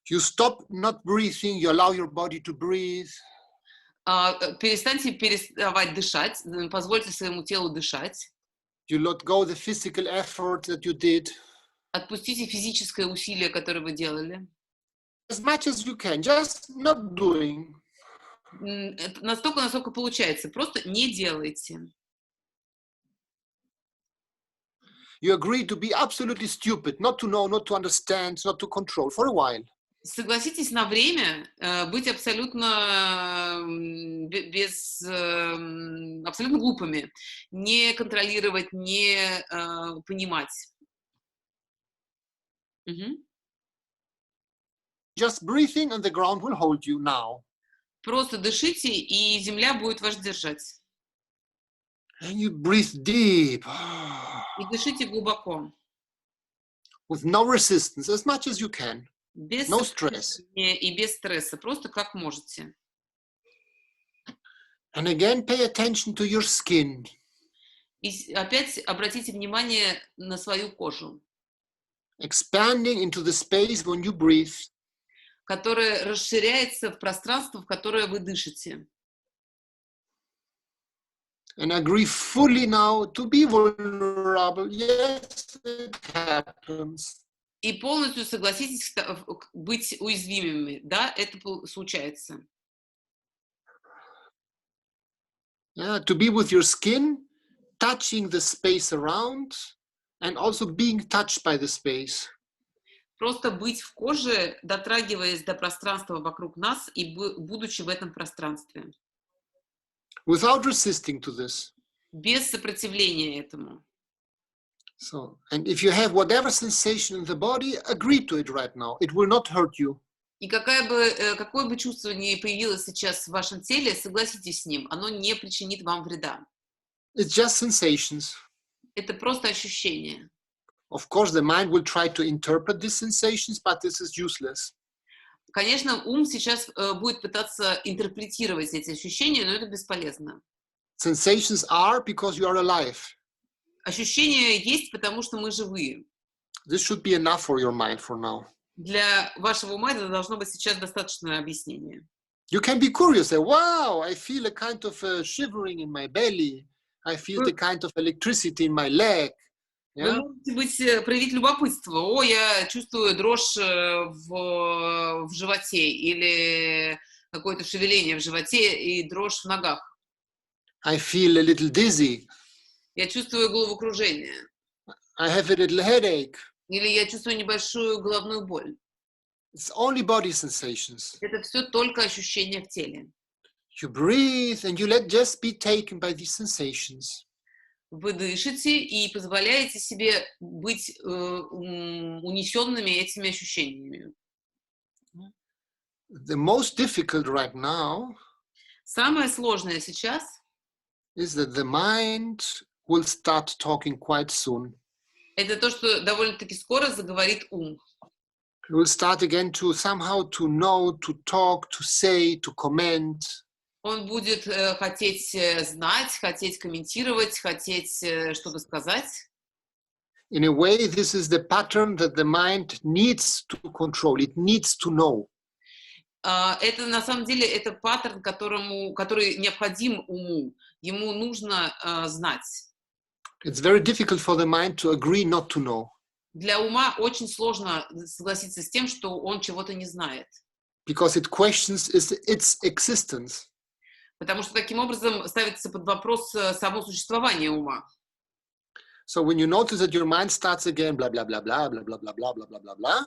You stop not breathing, you allow your body to breathe. Перестаньте переставать дышать, позвольте своему телу дышать. You let go the physical effort that you did. Отпустите физическое усилие, которое вы делали. As much as you can, just not doing. Настолько, насколько получается. Просто не делайте. You agree to be absolutely stupid, not to know, not to understand, not to control for a while. Согласитесь на время быть абсолютно абсолютно глупыми, не контролировать, не понимать. Just breathing and the ground will hold you now. Просто дышите, и земля будет вас держать. And you breathe deep. И дышите глубоко. With no resistance, as much as you can. Без No stress. И без стресса, просто как можете. And again, pay attention to your skin. И опять обратите внимание на свою кожу, Expanding into the space when you breathe. которая расширяется в пространство, в которое вы дышите. And agree fully now to be vulnerable. Yes, it happens. И полностью согласитесь быть уязвимыми. Да, это случается. Yeah, to be with your skin, touching the space around, and also being touched by the space. Просто быть в коже, дотрагиваясь до пространства вокруг нас и будучи в этом пространстве. Without resisting to this. Без сопротивления этому. So, and if you have whatever sensation in the body, agree to it right now. It will not hurt you. И какое бы чувство ни появилось сейчас в вашем теле, согласитесь с ним, оно не причинит вам вреда. It's just sensations. Это просто ощущение. Of course, the mind will try to interpret these sensations, but this is useless. Конечно, ум сейчас будет пытаться интерпретировать эти ощущения, но это бесполезно. Sensations are because you are alive. Ощущения есть, потому что мы живые. This should be enough for your mind for now. Для вашего ума это должно быть сейчас достаточное объяснение. You can be curious, say, wow, I feel a kind of shivering in my belly. I feel the kind of electricity in my leg. Вы можете проявить любопытство. О, я чувствую дрожь в животе или какое-то шевеление в животе и дрожь в ногах. I feel a little dizzy. Я чувствую головокружение. I have a little headache. Или я чувствую небольшую головную боль. It's only body sensations. Это все только ощущения в теле. You breathe and you let just be taken by these sensations. Вы дышите и позволяете себе быть унесенными этими ощущениями. The most difficult right now Самое сложное сейчас is that the mind will start talking quite soon. это то, что довольно-таки скоро заговорит ум. It will start again to somehow to know, to talk, to say, to comment. Он будет хотеть знать, хотеть комментировать, хотеть что-то сказать. In a way, this is the pattern that the mind needs to control. It needs to know. Это на самом деле это паттерн, который необходим уму. Ему нужно знать. It's very difficult for the mind to agree not to know. Для ума очень сложно согласиться с тем, что он чего-то не знает. Because it questions its existence. Потому что таким образом ставится под вопрос само существование ума. So when you notice that your mind starts again, blah, blah, blah, blah, blah, blah, blah, blah, blah, blah, blah, blah.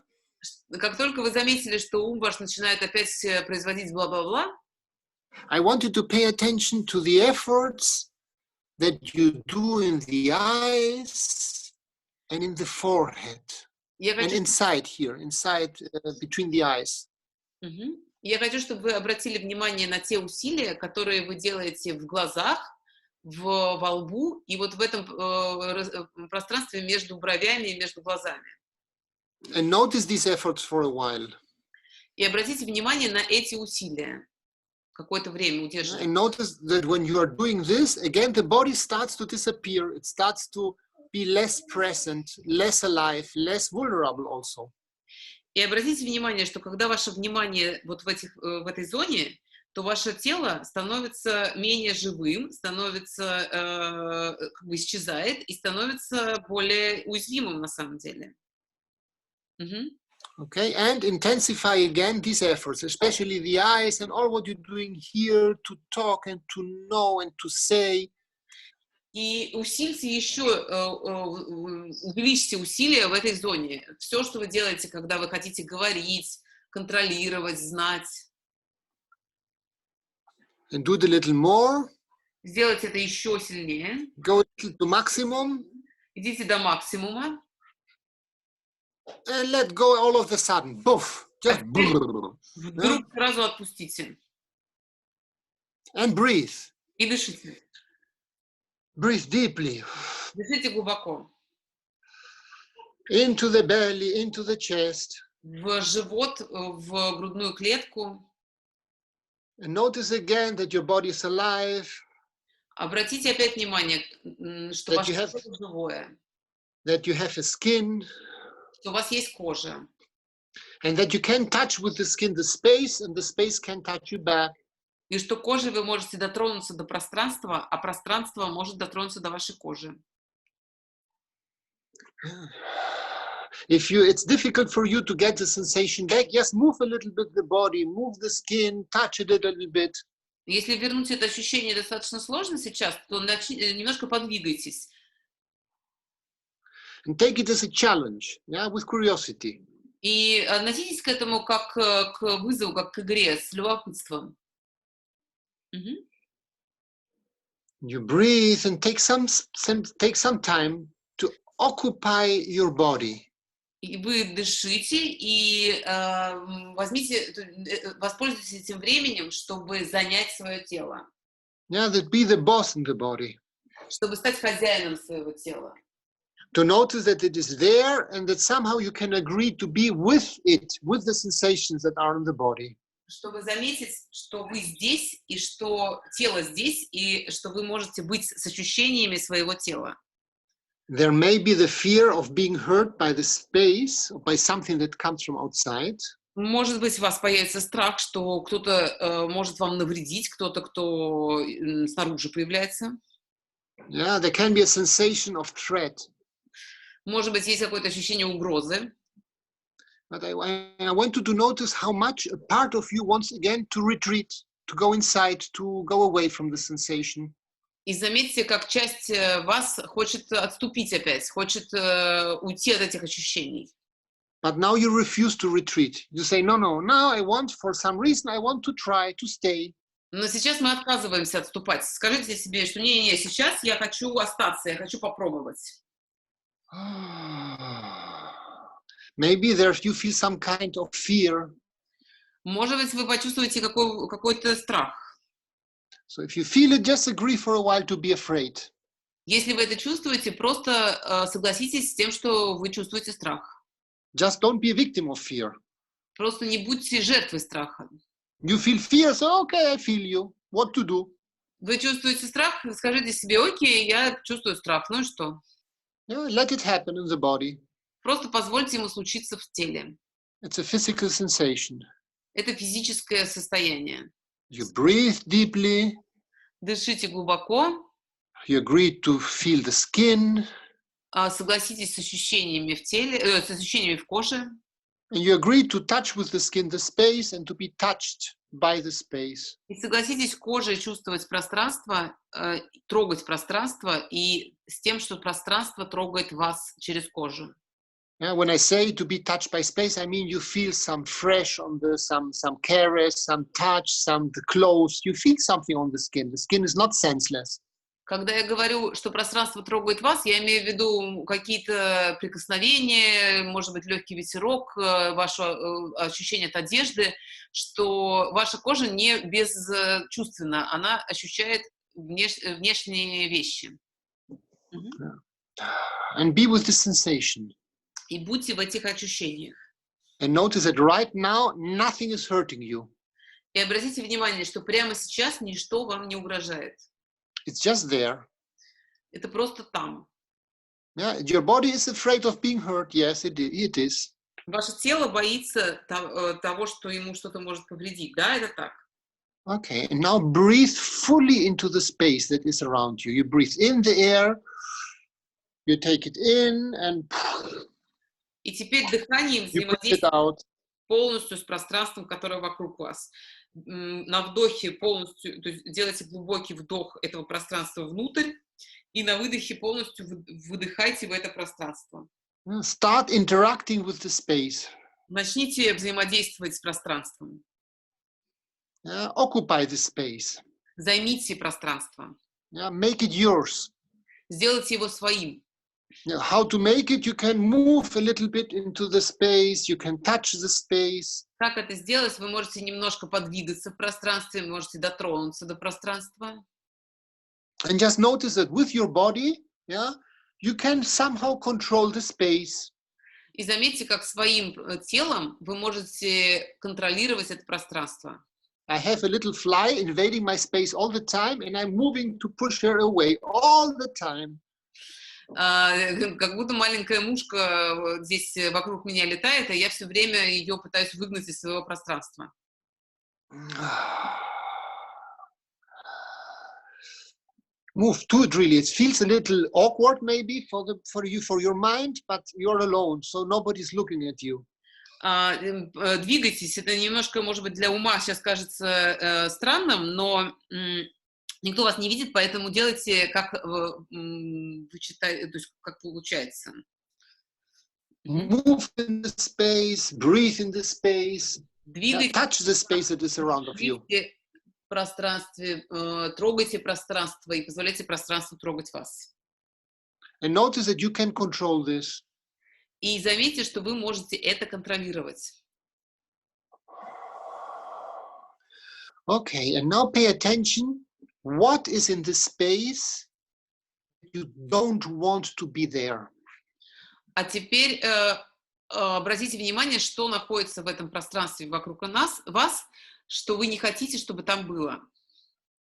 Как только вы заметили, что ум ваш начинает опять производить бла-бла-бла, I want you to pay attention to the efforts that you do in the eyes and in the forehead and inside here, inside between the eyes. Я хочу, чтобы вы обратили внимание на те усилия, которые вы делаете в глазах, во лбу и вот в этом пространстве между бровями и между глазами. And notice these efforts for a while. И обратите внимание на эти усилия. Какое-то время удерживайте. And notice that when you are doing this, again, the body starts to disappear. It starts to be less present, less alive, less vulnerable also. И обратите внимание, что когда ваше внимание вот в этой зоне, то ваше тело становится менее живым, становится, как бы исчезает и становится более уязвимым на самом деле. Okay, and intensify again these efforts, especially the eyes and all what you're doing here to talk and to know and to say. И усильте еще, увеличьте усилия в этой зоне. Все, что вы делаете, когда вы хотите говорить, контролировать, знать. And do it a little more. Сделайте это еще сильнее. Go to maximum. Идите до максимума. And let go all of a sudden. Boof. Just Вдруг сразу отпустите. And breathe. И дышите. Breathe deeply. Дышите глубоко. Into the belly, into the chest. В живот, в грудную клетку. And notice again that your body is alive. Обратите опять внимание, что ваше тело живое. That you have a skin. Что у вас есть кожа. And that you can touch with the skin the space, and the space can touch you back. И что кожей вы можете дотронуться до пространства, а пространство может дотронуться до вашей кожи. It's difficult for you to get the sensation back, yes, move a little bit the body, move the skin, touch it a little bit. Если вернуть это ощущение достаточно сложно сейчас, то немножко подвигайтесь. And take it as a challenge, yeah, with curiosity. И относитесь к этому как к вызову, как к игре, с любопытством. You breathe and take some time to occupy your body. И вы дышите и воспользуйтесь этим временем, чтобы занять свое тело, Yeah, that be the boss in the body. чтобы стать хозяином своего тела. To notice that it is there and that somehow you can agree to be with it, with the sensations that are in the body. Чтобы заметить, что вы здесь, и что тело здесь, и что вы можете быть с ощущениями своего тела. There may be the fear of being hurt by the space, or by something that comes from outside. Может быть, у вас появится страх, что кто-то может вам навредить, кто-то, кто снаружи появляется. Yeah, there can be a sensation of threat. Может быть, есть какое-то ощущение угрозы. But I want you to notice how much a part of you wants again to retreat, to go inside, to go away from the sensation. И заметьте, как часть вас хочет отступить опять, хочет уйти от этих ощущений. But now you refuse to retreat. You say, no, now I want, for some reason, I want to try to stay. Но сейчас мы отказываемся отступать. Скажите себе, что не, сейчас я хочу остаться, я хочу попробовать. Maybe there you feel some kind of fear. Может быть, вы почувствуете какой-то страх. So if you feel it, just agree for a while to be afraid. Если вы это чувствуете, просто согласитесь с тем, что вы чувствуете страх. Just don't be a victim of fear. Просто не будьте жертвой страха. You feel fear, so okay, I feel you. What to do? Вы чувствуете страх, скажите себе, окей, я чувствую страх, ну и что? Yeah, let it happen in the body. Просто позвольте ему случиться в теле. It's a physical sensation. Это физическое состояние. You breathe deeply. Дышите глубоко. You agree to feel the skin. Согласитесь с ощущениями в теле, с ощущениями в коже. And you agree to touch with the skin the space and to be touched by the space. И согласитесь кожей чувствовать пространство, трогать пространство, и с тем, что пространство трогает вас через кожу. Yeah, when I say to be touched by space, I mean you feel some fresh on the some caress, some touch, some the clothes. You feel something on the skin. The skin is not senseless. Когда я говорю, что пространство трогает вас, я имею в виду какие-то прикосновения, может быть, легкий ветерок, ваше ощущение от одежды, что ваша кожа не безчувственна, она ощущает внешние вещи. And be with the sensation. И будьте в этих ощущениях. And notice that right now nothing is hurting you. И обратите внимание, что прямо сейчас ничто вам не угрожает. It's just there. Это просто там. Yeah, your body is afraid of being hurt. Yes, it is. Ваше тело боится того, что ему что-то может повредить. Да, это так. Okay, and now breathe fully into the space that is around you. You breathe in the air. You take it in and И теперь дыханием взаимодействуйте полностью с пространством, которое вокруг вас. На вдохе полностью, то есть делайте глубокий вдох этого пространства внутрь, и на выдохе полностью выдыхайте в это пространство. Start interacting with the space. Начните взаимодействовать с пространством. Occupy the space. Займите пространство. Make it yours. Сделайте его своим. How to make it? You can move a little bit into the space. You can touch the space. Как это сделать? Вы можете немножко подвигаться в пространстве, можете дотронуться до пространства. And just notice that with your body, you can somehow control the space. И заметьте, как своим телом вы можете контролировать это пространство. I have a little fly invading my space all the time, and I'm moving to push her away all the time. Как будто маленькая мушка здесь вокруг меня летает, а я все время ее пытаюсь выгнать из своего пространства. Move to it really. It feels a little awkward maybe for your mind, but you're alone, so nobody's looking at you. Двигайтесь. Это немножко, может быть, для ума сейчас кажется странным, но никто вас не видит, поэтому делайте, как вы читаете, то есть как получается. Move in the space, breathe in the space, touch the space that is around of you. В пространстве, трогайте пространство и позволяйте пространству трогать вас. And notice that you can control this. И заметьте, что вы можете это контролировать. Okay, and now pay attention. What is in this space you don't want to be there? А теперь обратите внимание, что находится в этом пространстве вокруг вас, что вы не хотите, чтобы там было.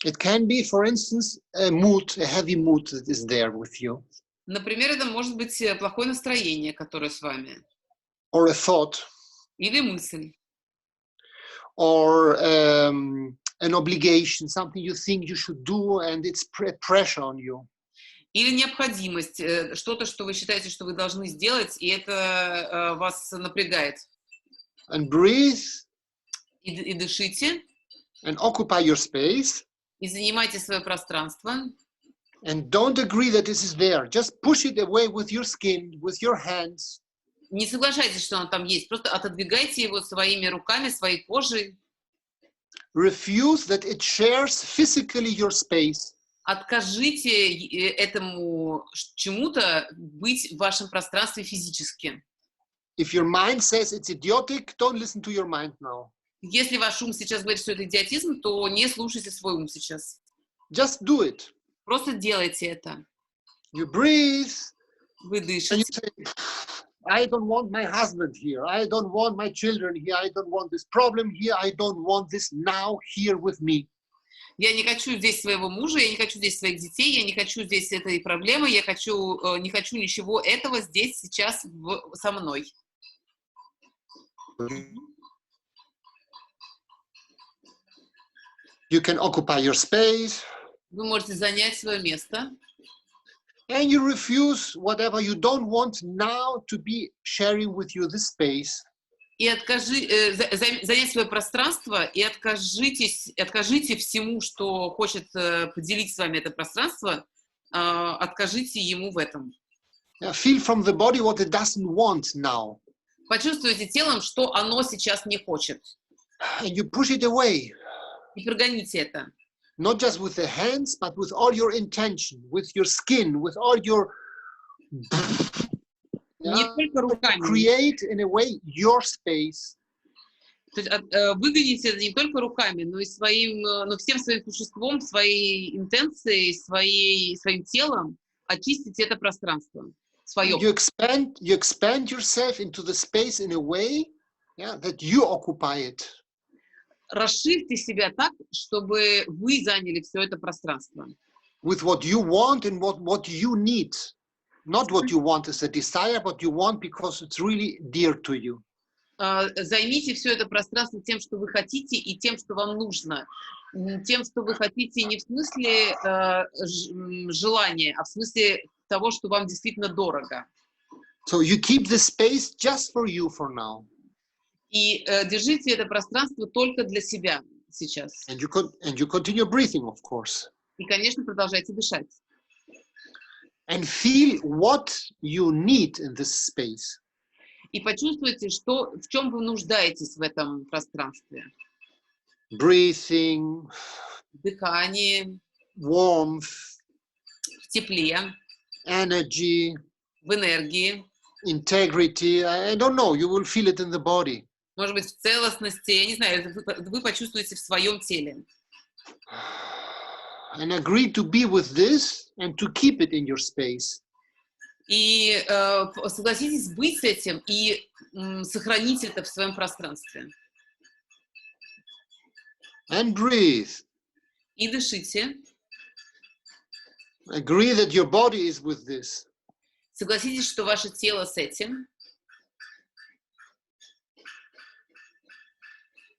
It can be, for instance, a mood, a heavy mood that is there with you. Например, это может быть плохое настроение, которое с вами. Or a thought. Или мысль. Or an obligation, something you think you should do and it's pressure on you. Или необходимость, что-то, что вы считаете, что вы должны сделать, и это вас напрягает. And breathe. И дышите. And occupy your space. И занимайте свое пространство. And don't agree that this is there. Just push it away with your skin, with your hands. Не соглашайтесь, что оно там есть. Просто отодвигайте его своими руками, своей кожей. Refuse that it shares physically your space. Откажите этому чему-то быть в вашем пространстве физически. If your mind says it's idiotic, don't listen to your mind now. Если ваш ум сейчас говорит, что это идиотизм, то не слушайте свой ум сейчас. Just do it. Просто делайте это. You breathe. Вы And you дышите. say, I don't want my husband here. I don't want my children here. I don't want this problem here. I don't want this now here with me. Я не хочу здесь своего мужа, я не хочу здесь своих детей, я не хочу здесь этой проблемы, я не хочу ничего этого здесь, сейчас со мной. You can occupy your space. Вы можете занять свое место. And you refuse whatever you don't want now to be sharing with you this space. И занять свое пространство, и откажите всему, что хочет поделить с вами это пространство, откажите ему в этом. Feel from the body what it doesn't want now. Почувствуйте телом, что оно сейчас не хочет. And you push it away. И прогоните это. Not just with the hands, but with all your intention, with your skin, with all your... Не только руками. Create, in a way, your space. То есть выгоните это не только руками, но и всем своим существом, своей интенцией, своим телом очистите это пространство. Свое. You expand yourself into the space in a way that you occupy it. Расширьте себя так, чтобы вы заняли все это пространство. With what you want and what you need. Not what you want as a desire, but you want because it's really dear to you. Займите все это пространство тем, что вы хотите, и тем, что вам нужно. Тем, что вы хотите не в смысле желания, а в смысле того, что вам действительно дорого. So you keep the space just for you for now. И держите это пространство только для себя сейчас. And you continue breathing, of course. И, конечно, продолжайте дышать. And feel what you need in this space. И почувствуйте, в чем вы нуждаетесь в этом пространстве. Breathing, В дыхании, warmth, в тепле, energy, в энергии. integrity. I don't know. You will feel it in the body. Может быть, в целостности, я не знаю, вы почувствуете в своем теле. And agree to be with this and to keep it in your space. И согласитесь быть с этим и сохранить это в своем пространстве. And breathe. И дышите. Agree that your body is with this. Согласитесь, что ваше тело с этим.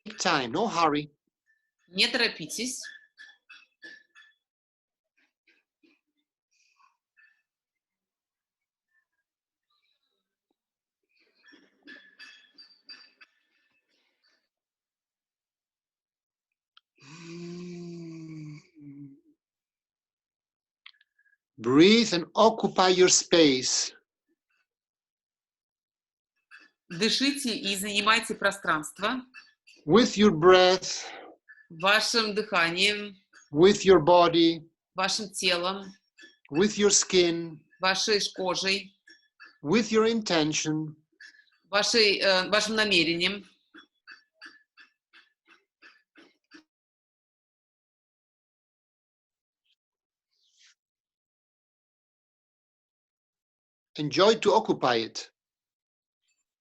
Take time, no hurry. Не торопитесь. Breathe and occupy your space. Дышите и занимайте пространство With your breath, вашим дыханием, with your body, вашим телом, with your skin, вашей кожей, with your intention, вашим намерением. enjoy to occupy it.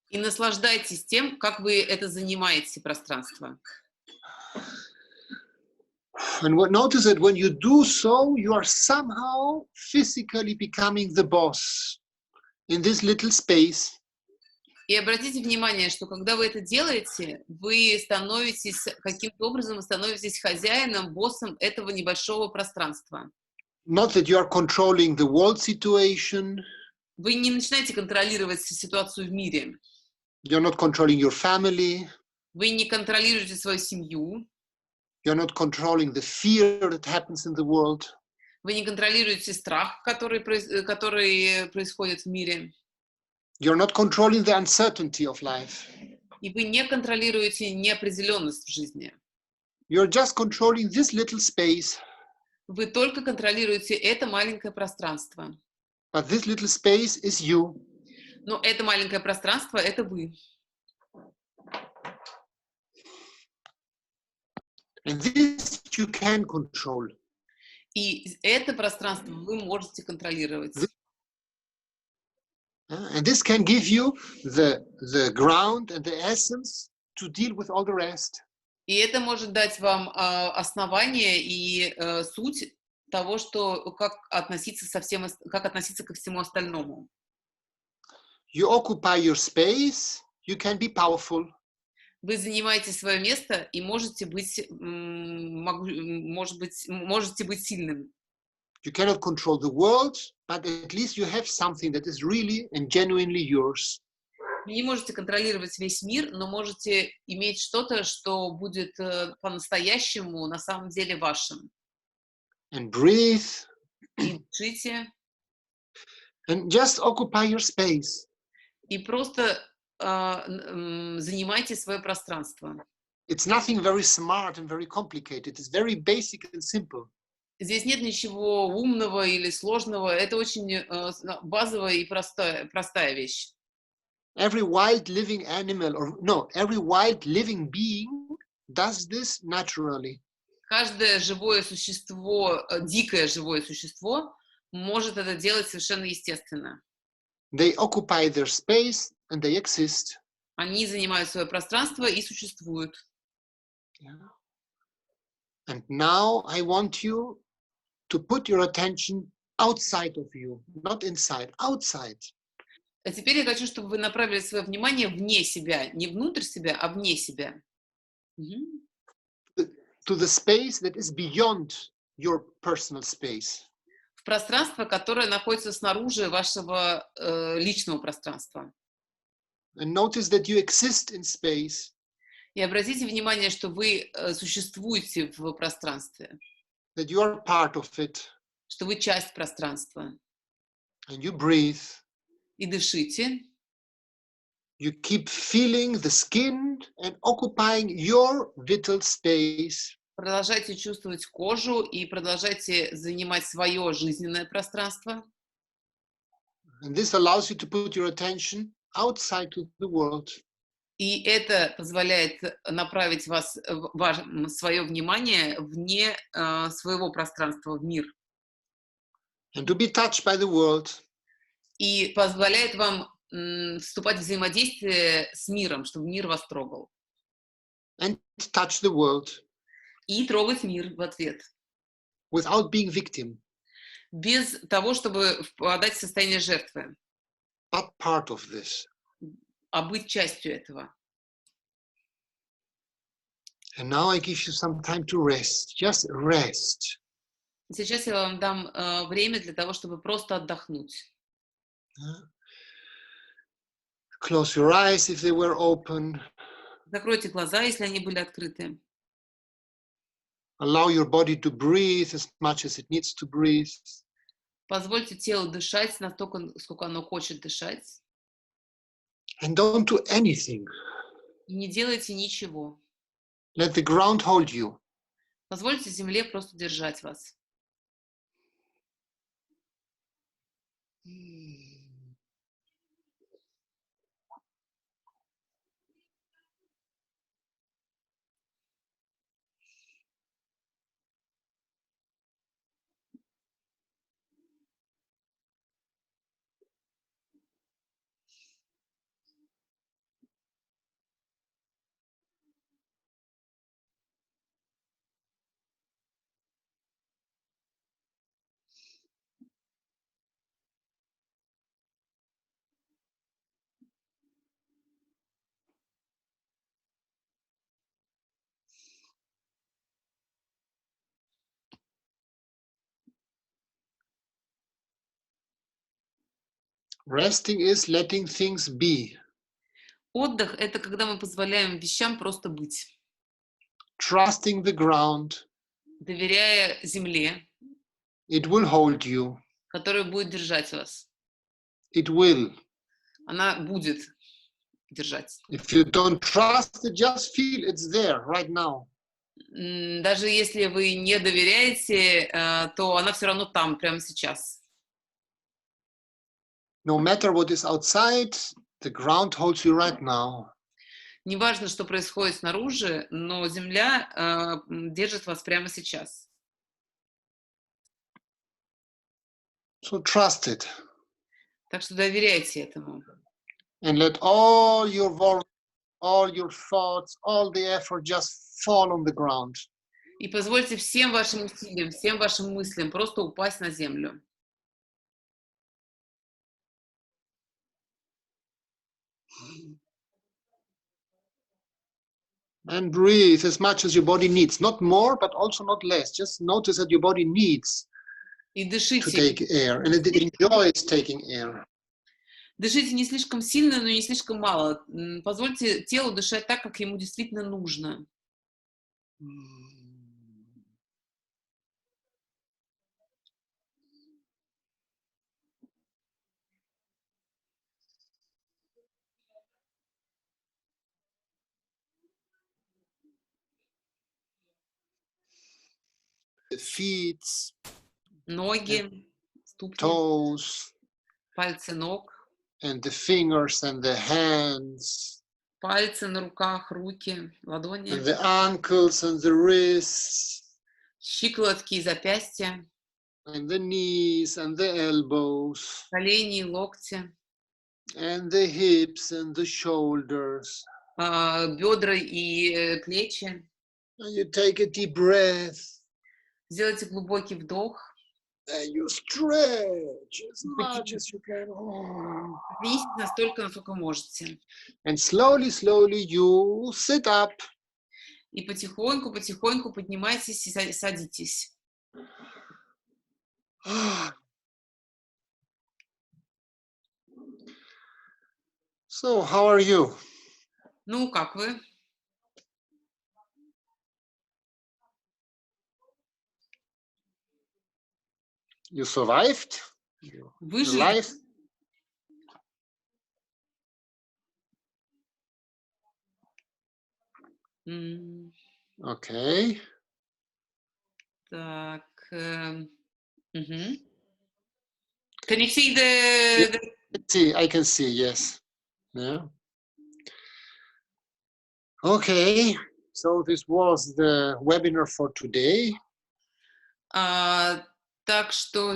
И наслаждайтесь тем, как вы это занимаете, пространство. And notice that when you do so, you are somehow physically becoming the boss in this little space. И обратите внимание, что когда вы это делаете, вы становитесь каким-то образом становитесь хозяином, боссом этого небольшого пространства. Not that you are controlling the world situation. Вы не начинаете контролировать ситуацию в мире. You're not controlling your family. Вы не контролируете свою семью. You're not controlling the fear that happens in the world. Вы не контролируете страх, который происходит в мире. You're not controlling the uncertainty of life. И вы не контролируете неопределенность в жизни. You're just controlling this little space. Вы только контролируете это маленькое пространство. But this little space is you. Но это маленькое пространство — это вы. And this you can control. И это пространство вы можете контролировать. And this can give you the ground and the essence to deal with all the rest. И это может дать вам основание и суть того, что как относиться ко всему остальному. You occupy your space, you can be powerful. Вы занимаете свое место и можете быть сильным. You cannot control the world, but at least you have something that is really and genuinely yours. Вы не можете контролировать весь мир, но можете иметь что-то, что будет по-настоящему на самом деле вашим. And breathe. И дышите. And just occupy your space. И просто занимайте свое пространство. It's nothing very smart and very complicated. It's very basic and simple. Здесь нет ничего умного или сложного. Это очень базовая и простая вещь. Every wild living animal, every wild living being does this naturally. Каждое живое существо, дикое живое существо, может это делать совершенно естественно. They occupy their space and they exist. Они занимают свое пространство и существуют. Yeah. And now I want you to put your attention outside of you, not inside, outside. А теперь я хочу, чтобы вы направили свое внимание вне себя, не внутрь себя, а вне себя. To the space that is beyond your personal space. В пространство, которое находится снаружи вашего личного пространства. And notice that you exist in space. И обратите внимание, что вы существуете в пространстве. That you are part of it. Что вы часть пространства. And you breathe. И дышите. You keep feeling the skin and occupying your vital space. Продолжайте чувствовать кожу и продолжайте занимать свое жизненное пространство. And this allows you to put your attention outside to the world. И это позволяет направить свое внимание вне своего пространства в мир. And to be touched by the world. И позволяет вам вступать в взаимодействие с миром, чтобы мир вас трогал. And touch the world. И трогать мир в ответ. Without being victim. Без того, чтобы впадать в состояние жертвы. But part of this. А быть частью этого. And now I give you some time to rest. Just rest. Сейчас я вам дам время для того, чтобы просто отдохнуть. Close your eyes if they were open. Закройте глаза, если они были открыты. Allow your body to breathe as much as it needs to breathe. Позвольте телу дышать настолько, сколько оно хочет дышать. And don't do anything. И не делайте ничего. Let the ground hold you. Позвольте земле просто держать вас. Resting is letting things be. Отдых — это когда мы позволяем вещам просто быть, Trusting the ground. доверяя земле, It will hold you. которая будет держать вас. It will. Она будет держать. If you don't trust it, just feel it's there right now. Даже если вы не доверяете, то она все равно там, прямо сейчас. No matter what is outside, the ground holds you right now. Неважно, что происходит снаружи, но земля держит вас прямо сейчас. So trust it. Так что доверяйте этому. And let all your worries, all your thoughts, all the effort just fall on the ground. И позвольте всем вашим усилиям, всем вашим мыслям просто упасть на землю. And breathe as much as your body needs. Not more, but also not less. Just notice that your body needs И to дышите. take air. And it enjoys taking air. Дышите не слишком сильно, но не слишком мало. Позвольте телу дышать так, как ему действительно нужно. The feet, Ноги, ступни, toes, пальцы ног, and the fingers and the hands, пальцы на руках, руки, ладони, and the ankles and the wrists, щиколотки и запястья, and the knees and the elbows, колени и локти, and the hips and the shoulders. бедра и плечи. And you take a deep breath. Сделайте глубокий вдох. And you stretch as much as you can. Двиньтесь настолько, насколько можете. And slowly, slowly you sit up. И потихоньку поднимайтесь и садитесь. So, how are you? Ну, как вы? You survived? Выжили? Alive? Okay. Так. Can you see the... See, I can see, yes. Yeah. Okay, so this was the webinar for today. Так что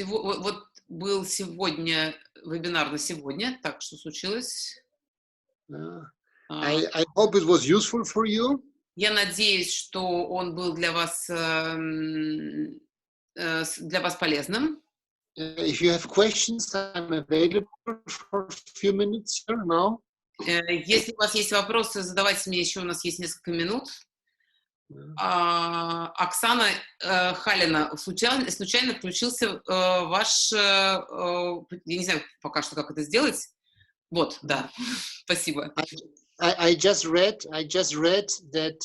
вот был сегодня вебинар на сегодня, так что случилось. I hope it was useful for you. Я надеюсь, что он был для вас полезным. If you have questions, I'm available for a few minutes here now. Если у вас есть вопросы, задавайте мне еще, у нас есть несколько минут. Оксана Халина, случайно включился ваш, я не знаю пока что, как это сделать. Вот, да, спасибо. I just read that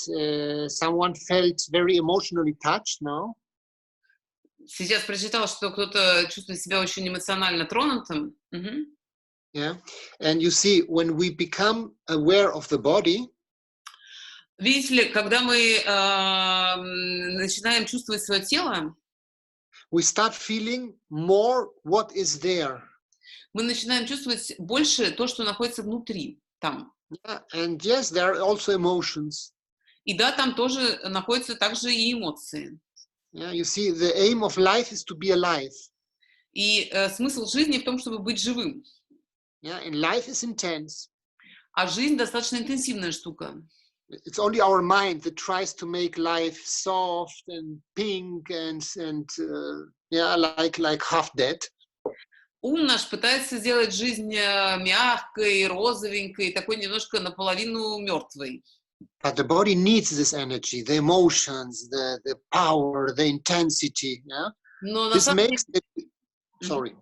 someone felt very emotionally touched now. Сейчас прочитала, что кто-то чувствует себя очень эмоционально тронутым. Yeah, and you see, when we become aware of the body, видите ли, когда мы начинаем чувствовать свое тело, we start feeling more what is there. Мы начинаем чувствовать больше то, что находится внутри, там. Yeah, and yes, there are also emotions. И да, там тоже находятся также и эмоции. Yeah, you see, the aim of life is to be alive. И смысл жизни в том, чтобы быть живым. Yeah, and life is intense. А жизнь достаточно интенсивная штука. It's only our mind that tries to make life soft and pink and yeah, like half dead. Ум наш пытается сделать жизнь мягкой, розовенькой, такой немножко наполовину мертвой. But the body needs this energy, the emotions, the power, the intensity. Yeah? Но на This самом makes it. Sorry.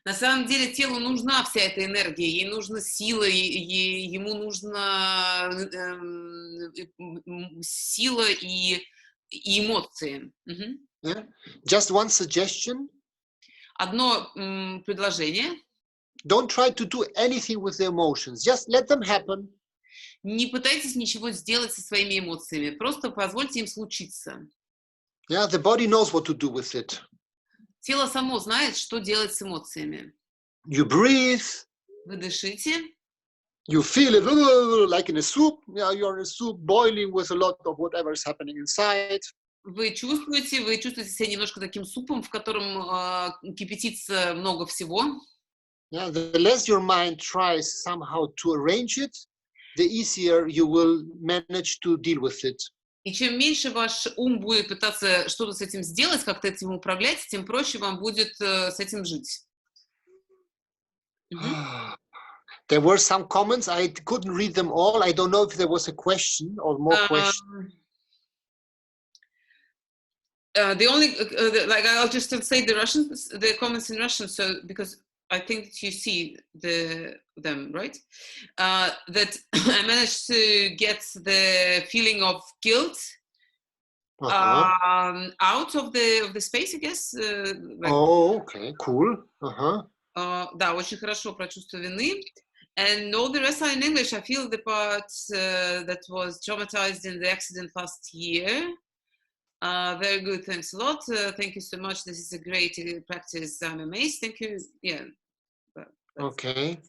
На самом деле телу нужна вся эта энергия, ей нужна сила, ему нужна сила и эмоции. Yeah? Just one suggestion. Одно предложение. Don't try to do anything with the emotions. Just let them happen. Не пытайтесь ничего сделать со своими эмоциями, просто позвольте им случиться. Yeah, the body knows what to do with it. Тело само знает, что делать с эмоциями. You breathe. Вы дышите. You feel it like in a soup. Yeah, you're in a soup boiling with a lot of whatever is happening inside. Вы чувствуете себя немножко таким супом, в котором кипятится много всего. Yeah, the less your mind tries somehow to arrange it, the easier you will manage to deal with it. И чем меньше ваш ум будет пытаться что-то с этим сделать, как-то этим управлять, тем проще вам будет с этим жить. There were some comments. I couldn't read them all. I don't know if there was a question or more questions. The only like I'll just say the comments in Russian, so because I think that you see them, right? That I managed to get the feeling of guilt out of the space, I guess. Oh, okay, cool. Да, очень хорошо про чувство вины. And all the rest are in English. I feel the part that was traumatized in the accident last year. Very good. Thanks a lot. Thank you so much. This is a great practice. I'm amazed. Thank you. Yeah. Okay.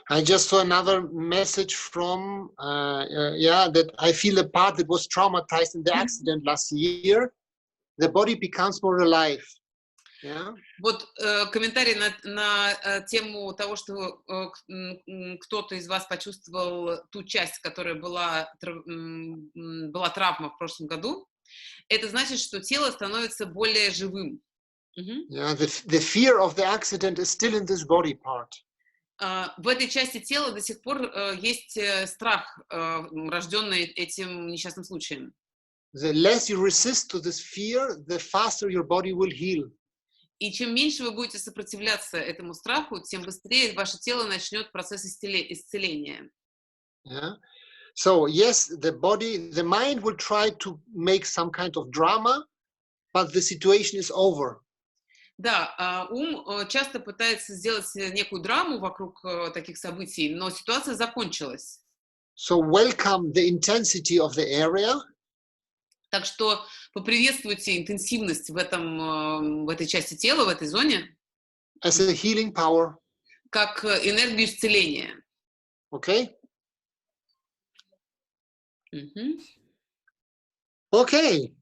I just saw another message from, that I feel the part that was traumatized in the accident last year, the body becomes more alive. Yeah. Вот комментарий на тему того, что кто-то из вас почувствовал ту часть, которая была травма в прошлом году. Это значит, что тело становится более живым. Yeah, the fear of the accident is still in this body part. В этой части тела до сих пор есть страх, рожденный этим несчастным случаем. The less you resist to this fear, the faster your body will heal. И чем меньше вы будете сопротивляться этому страху, тем быстрее ваше тело начнет процесс исцеления. Yeah. So yes, the mind will try to make some kind of drama, but the situation is over. Да, ум часто пытается сделать некую драму вокруг таких событий, но ситуация закончилась. So welcome the intensity of the area. Так что поприветствуйте интенсивность в этой части тела, в этой зоне. As a healing power. Как энергию исцеления. Okay? Okay.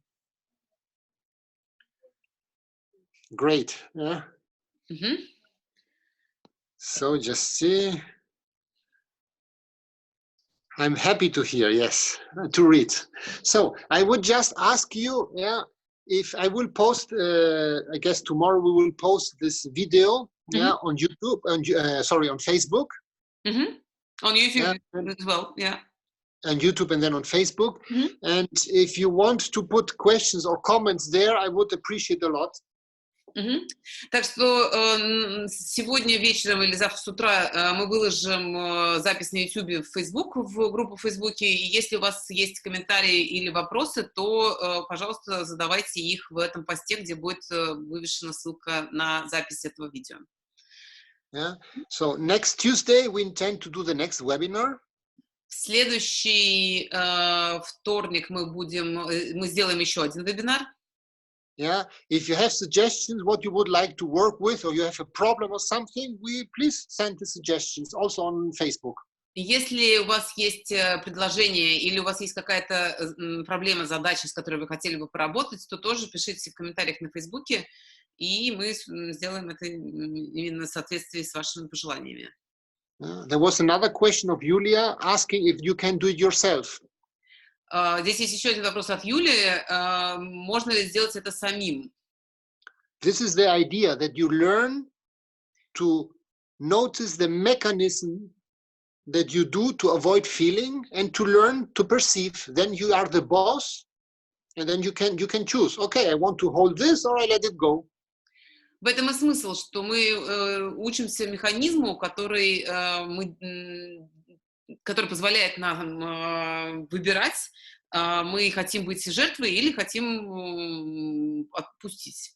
Great. Yeah. So just see. I'm happy to hear, yes, to read. So I would just ask you, if I will post, I guess tomorrow we will post this video, on YouTube, on Facebook. On YouTube as well, yeah. On YouTube and then on Facebook. And if you want to put questions or comments there, I would appreciate a lot. Так что сегодня вечером или завтра с утра мы выложим запись на YouTube в Facebook, в группу в Фейсбуке. И если у вас есть комментарии или вопросы, то, пожалуйста, задавайте их в этом посте, где будет вывешена ссылка на запись этого видео. Yeah. So next Tuesday we intend to do the next webinar. В следующий вторник мы сделаем еще один вебинар. Yeah, if you have suggestions what you would like to work with, or you have a problem or something, please send the suggestions also on Facebook. Если у вас есть предложение или у вас есть какая-то проблема, задача, с которой вы хотели бы поработать, то тоже пишите в комментариях на Фейсбуке, и мы сделаем это именно в соответствии с вашими пожеланиями. There was another question of Julia asking if you can do it yourself. Здесь есть еще один вопрос от Юли. Можно ли сделать это самим? This is the idea that you learn to notice the mechanism that you do to avoid feeling and to learn to perceive. Then you are the boss, and then you can choose. Okay, I want to hold this, or I let it go. В этом и смысл, что мы учимся механизму, который позволяет нам выбирать, мы хотим быть жертвой или хотим отпустить.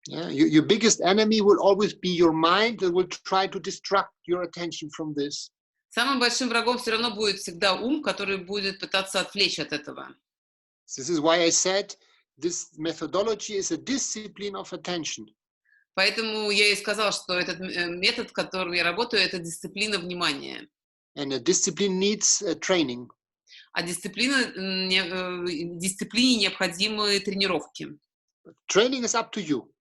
Yeah, your biggest enemy will always be your mind that will try to distract your attention from this. Самым большим врагом все равно будет всегда ум, который будет пытаться отвлечь от этого. This is why I said this methodology is a discipline of attention. Поэтому я и сказала, что этот метод, которым я работаю, это дисциплина внимания. And a discipline needs training. А дисциплине необходимы тренировки. Training is up to you.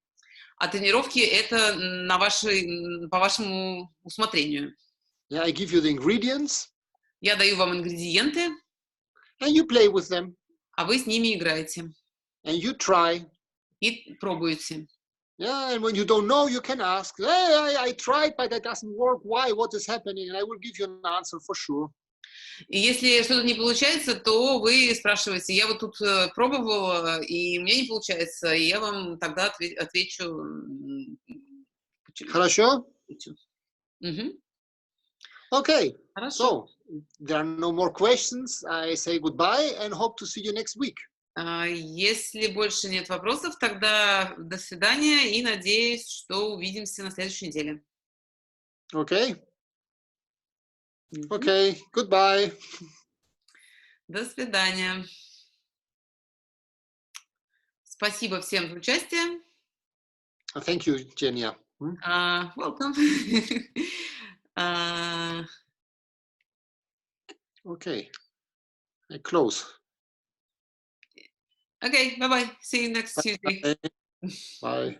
А тренировки это по вашему усмотрению. Yeah, I give you the ingredients. Я даю вам ингредиенты, And you play with them. а вы с ними играете. And you try. И пробуете. Yeah, and when you don't know, you can ask. Hey, I tried, but that doesn't work. Why? What is happening? And I will give you an answer for sure. И если что-то не получается, то вы спрашиваете, я вот тут пробовала, и у меня не получается, и я вам тогда отвечу. Хорошо? Угу. Okay. Хорошо. So, there are no more questions. I say goodbye and hope to see you next week. Если больше нет вопросов, тогда до свидания и надеюсь, что увидимся на следующей неделе. Okay. Okay. Goodbye. До свидания. Спасибо всем за участие. Thank you, Genia. Welcome. Okay. I close. Okay, bye-bye. See you next Tuesday. Bye.